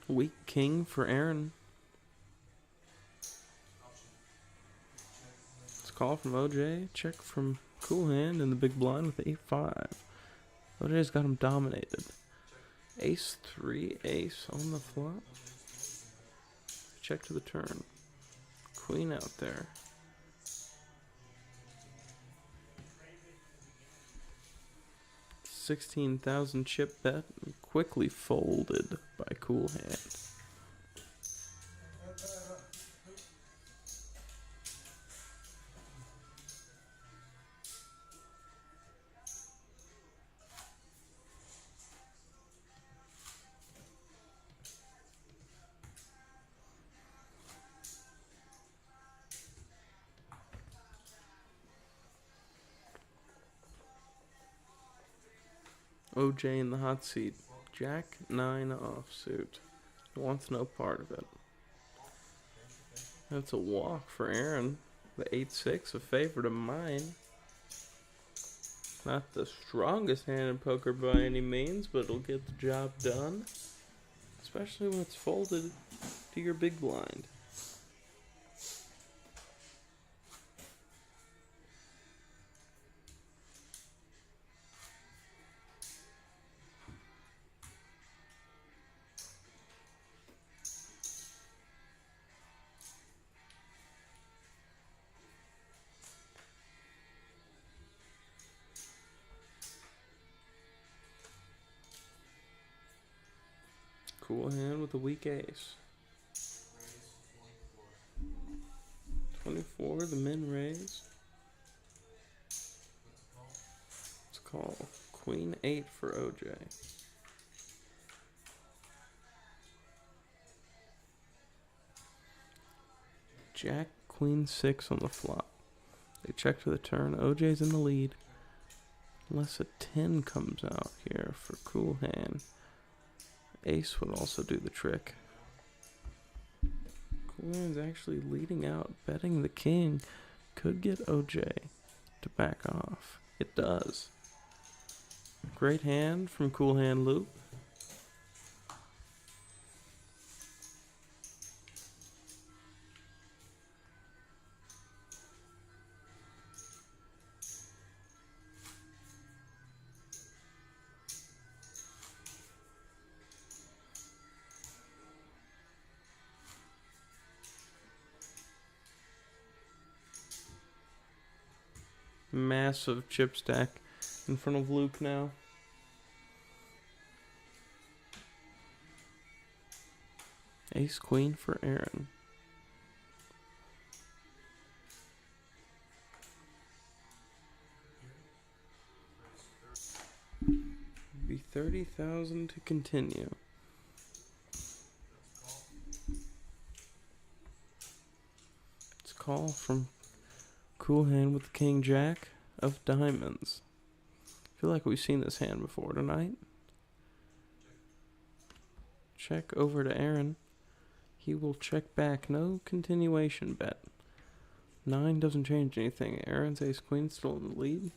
Weak king for Aaron. It's a call from OJ. Check from Cool Hand in the big blind with 8-5. OJ's got him dominated. Ace 3, ace on the flop. Check to the turn. Queen out there. 16,000 chip bet and quickly folded by Cool Hand. OJ in the hot seat. Jack 9 offsuit. Wants no part of it. That's a walk for Aaron. The 8-6, a favor to mine. Not the strongest hand in poker by any means, but it'll get the job done. Especially when it's folded to your big blind. Cool Hand with a weak ace. 24, the min raise. Let's call Queen 8 for OJ. Jack Queen 6 on the flop. They check to the turn. OJ's in the lead. Unless a 10 comes out here for Cool Hand. Ace would also do the trick. Cool Hand's actually leading out, betting the king. Could get OJ to back off. It does. Great hand from Cool Hand Loop. Massive chip stack in front of Luke now. Ace Queen for Aaron. Be 30,000 to continue. It's a call from Cool Hand with the King Jack of Diamonds. I feel like we've seen this hand before tonight. Check over to Aaron. He will check back. No continuation bet. 9 doesn't change anything. Aaron's ace queen still in the lead.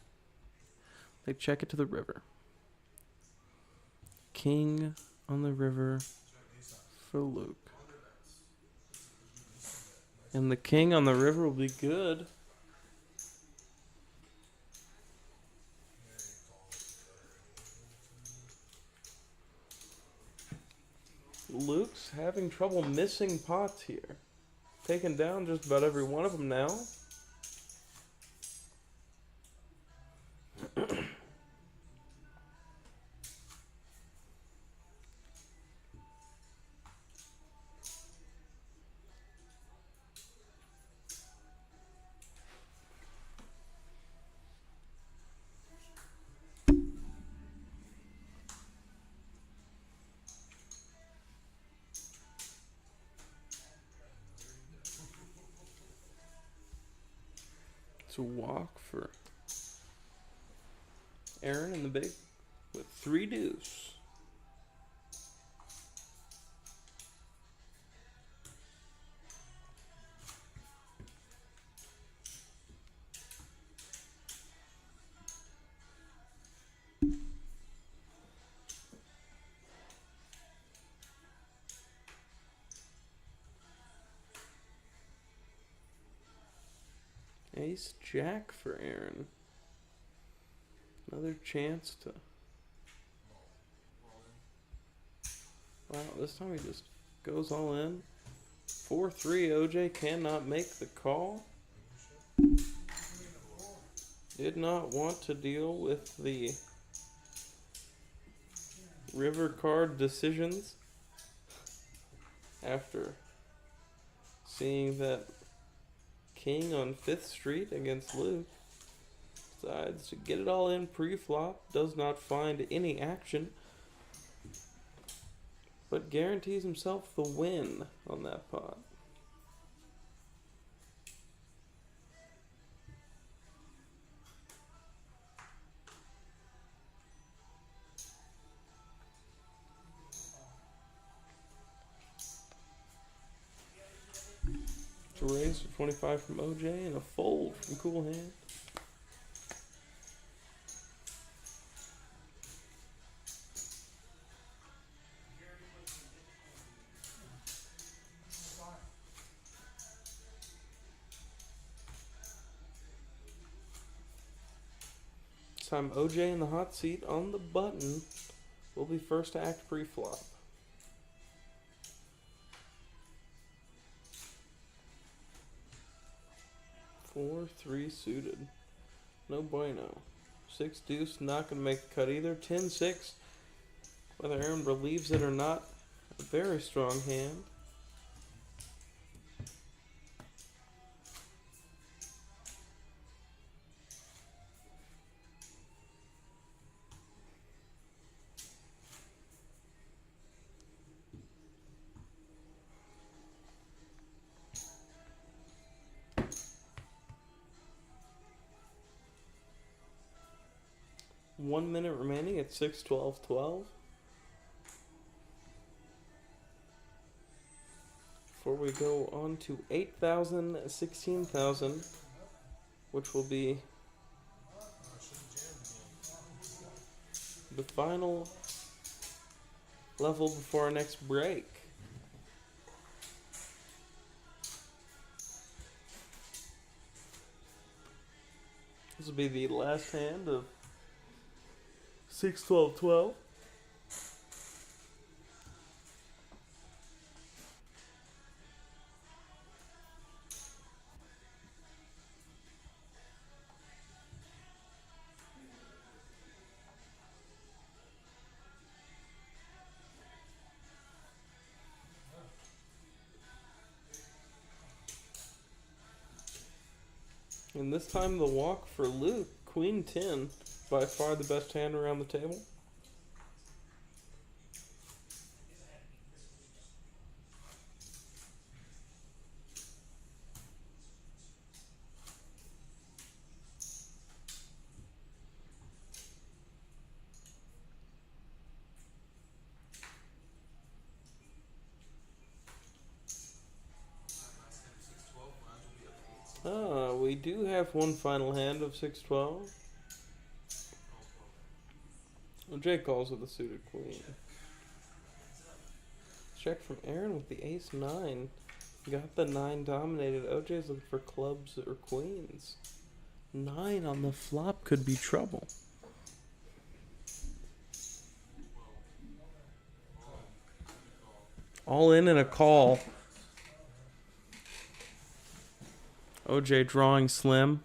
They check it to the river. King on the river for Luke. And the king on the river will be good. Luke's having trouble missing pots here. Taking down just about every one of them now. It's a walk for Aaron in the big with 3 deuce. Ace Jack for Aaron. Another chance to. Wow, this time he just goes all in. 4-3. OJ cannot make the call. Did not want to deal with the river card decisions after seeing that king on 5th Street against Luke. Decides to get it all in pre-flop. Does not find any action, but guarantees himself the win on that pot. A raise for 25 from OJ and a fold from Cool Hand. This time OJ in the hot seat on the button will be first to act pre-flop. 4-3 suited. No bueno. 6 deuce, not going to make the cut either. 10-6. Whether Aaron believes it or not, a very strong hand. One minute remaining at 6-12-12. Before we go on to 8,000, 16,000, which will be the final level before our next break. This will be the last hand of 6-12-12. And this time the walk for Luke, Queen 10, by far the best hand around the table. We do have one final hand of 6-12. Jay calls with the suited queen. Check from Aaron with the ace-9. Got the 9 dominated. OJ's looking for clubs or queens. 9 on the flop could be trouble. All in and a call. OJ drawing slim.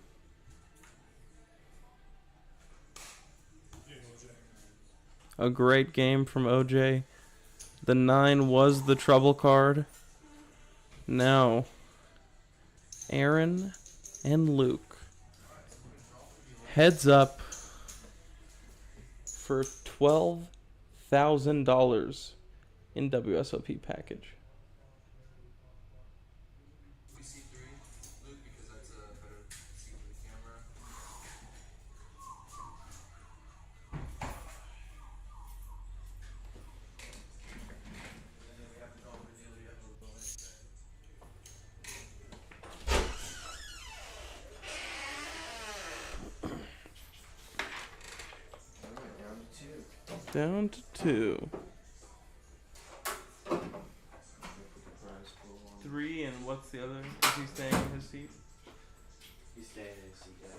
A great game from OJ. The 9 was the trouble card. Now, Aaron and Luke. Heads up for $12,000 in WSOP package. Down to 2. 3, and what's the other? Is he staying in his seat? He's staying in his seat, guys.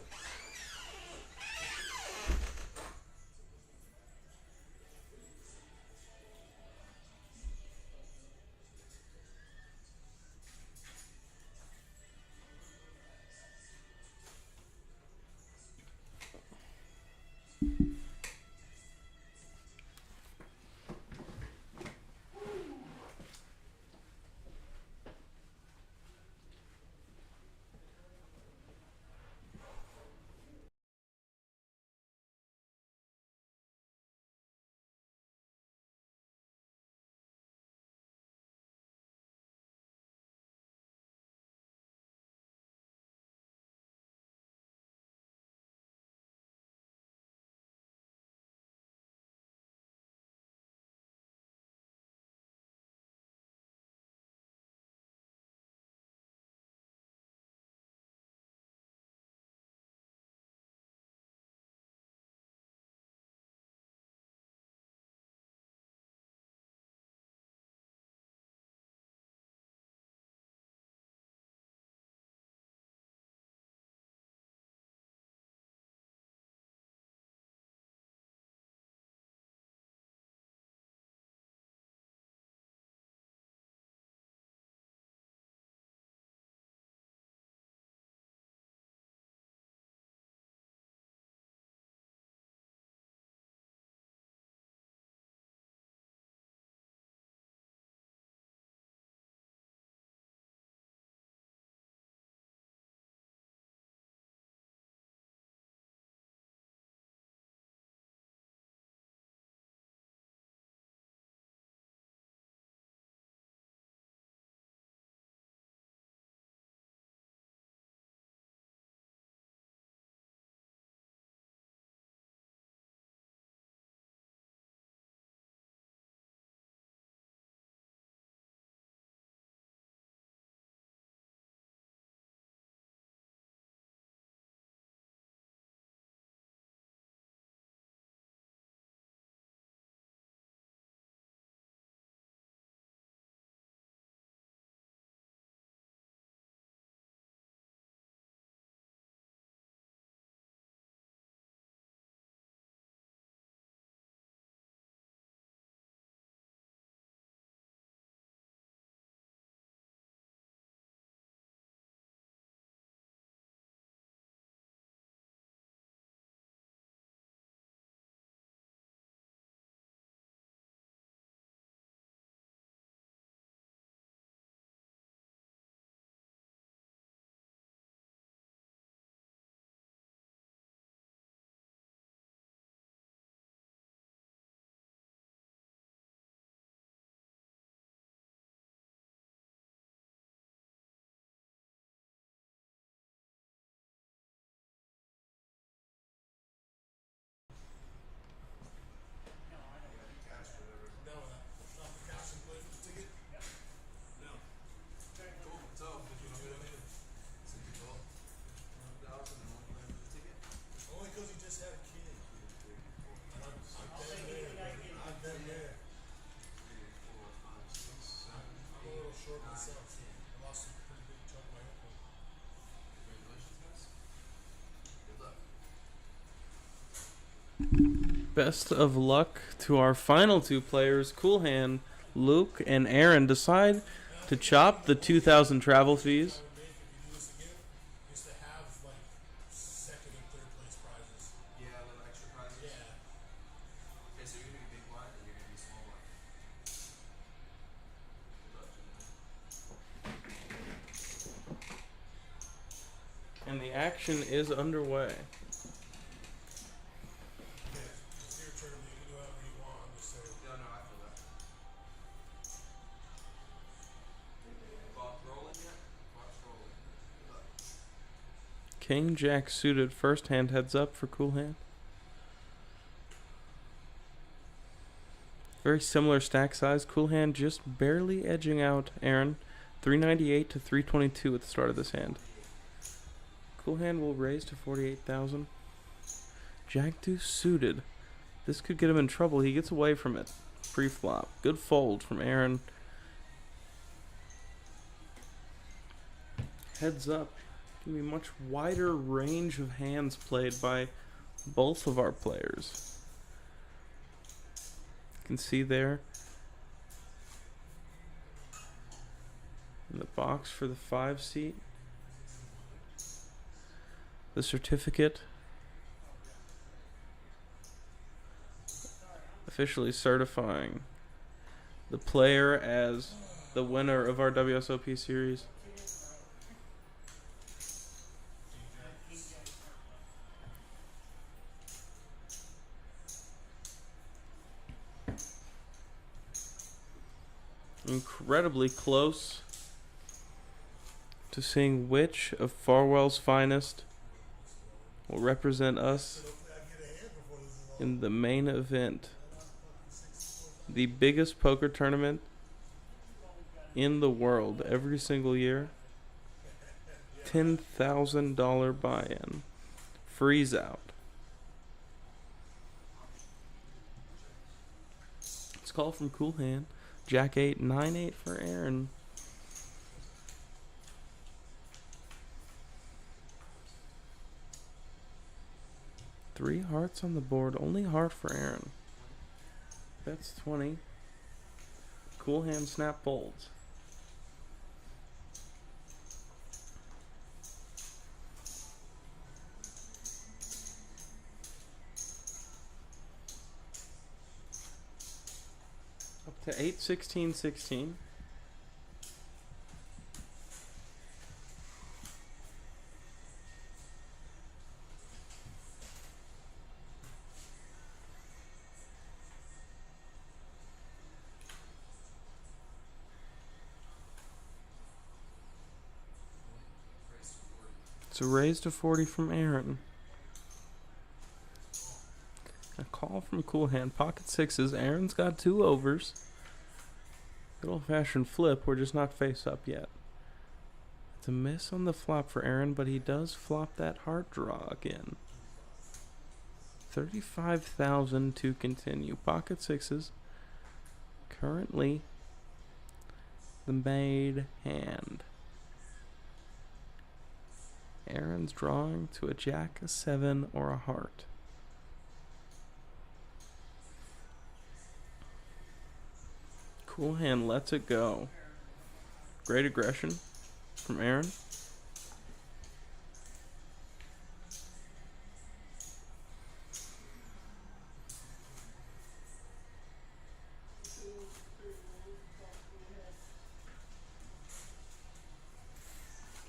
No, not the cash and play for the ticket? No. Cool. So, if you want me to do it, since you told, $1,000 and one plan for the ticket. Only because he just had a kid. 2, 3, 4, And I've I'll been take there. anything I can get. I've been there. 3, 4, 5, 6, 7, I'm a little short 9, myself. 10. I lost a pretty big chunk of my income. Congratulations, guys. Good luck. Best of luck to our final two players. Cool Hand, Luke, and Aaron decide to chop the 2,000 travel fees. I would make if you do this again is to have like second and third place prizes. Yeah, a little extra prizes. Yeah. Okay, so you're gonna be big blind and you're gonna be small blind. Good luck, gentlemen. And the action is underway. Okay. It's your turn. You can do whatever you want. I'm just saying. No, I feel that. Clock rolling yet? Clock's rolling. Good luck. King Jack suited first hand, heads up for Cool Hand. Very similar stack size. Cool Hand just barely edging out Aaron. 398 to 322 at the start of this hand. Cool Hand will raise to 48,000. Jack Deuce suited. This could get him in trouble. He gets away from it. Pre-flop. Good fold from Aaron. Heads up. going to be a much wider range of hands played by both of our players. You can see there in the box for the 5 seat, the certificate officially certifying the player as the winner of our WSOP series. Incredibly close to seeing which of Farwell's finest will represent us in the main event. The biggest poker tournament in the world every single year. $10,000 buy-in. Freeze out. It's call from Cool Hand. Jack 8, 9-8 for Aaron. Three hearts on the board. Only heart for Aaron. That's 20. Cool Hand snap folds. Up to 8, 16, 16. It's a raise to 40 from Aaron. A call from Cool Hand. Pocket sixes. Aaron's got 2 overs. Good old-fashioned flip. We're just not face up yet. It's a miss on the flop for Aaron, but he does flop that heart draw again. 35,000 to continue. Pocket sixes. Currently the made hand. Aaron's drawing to a jack, a 7, or a heart. Cool Hand lets it go. Great aggression from Aaron.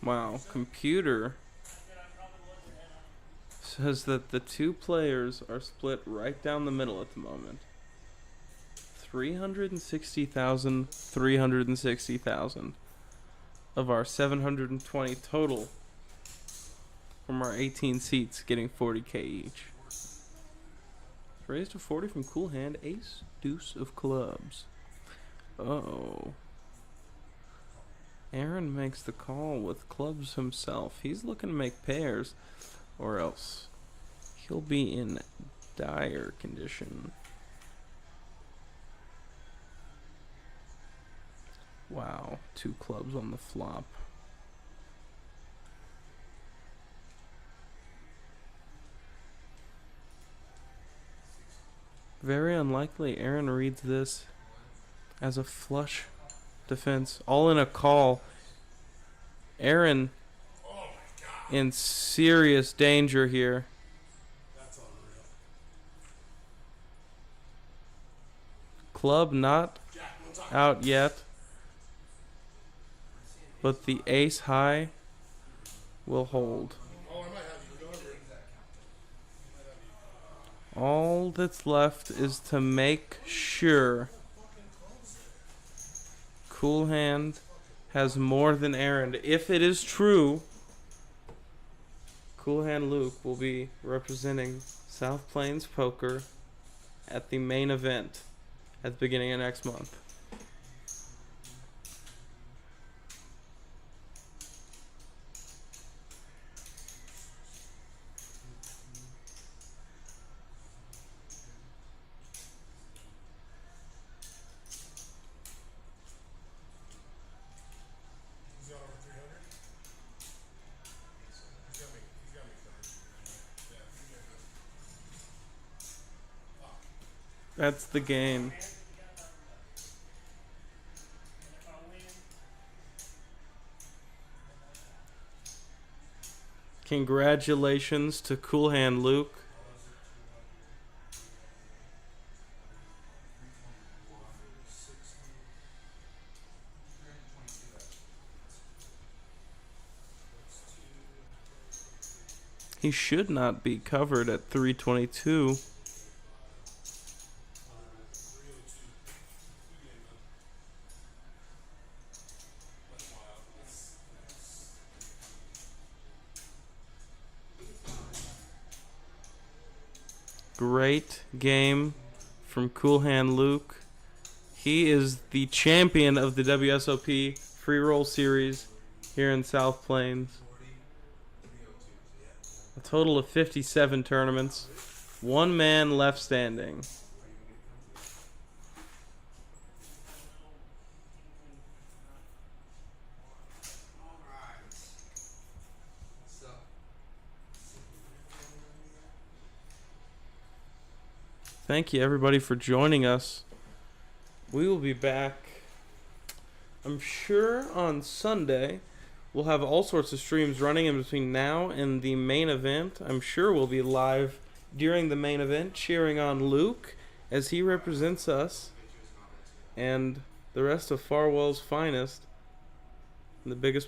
Wow, computer says that the 2 players are split right down the middle at the moment. 360,000, 360,000 of our 720 total from our 18 seats getting 40k each. Raised to 40 from Cool Hand. Ace, deuce of clubs. Uh-oh. Aaron makes the call with clubs himself. He's looking to make pairs, or else he'll be in dire condition. Wow, 2 clubs on the flop. Very unlikely Aaron reads this as a flush defense. All in a call. Aaron in serious danger here. That's unreal. Club not Jack, one time. out yet, but the ace high will hold. Oh, I might have you. Go over it. All that's left is to make sure Cool Hand has more than Aaron. If it is true, Cool Hand Luke will be representing South Plains Poker at the main event at the beginning of next month. He's got over 300. That's the game. And if I win, Congratulations to Cool Hand Luke. He should not be covered at 322. Great game from Cool Hand Luke. He is the champion of the WSOP Free Roll Series here in South Plains. A total of 57 tournaments. One man left standing. Thank you, everybody, for joining us. We will be back, I'm sure, on Sunday. We'll have all sorts of streams running in between now and the main event. I'm sure we'll be live during the main event, cheering on Luke as he represents us and the rest of Farwell's finest, the biggest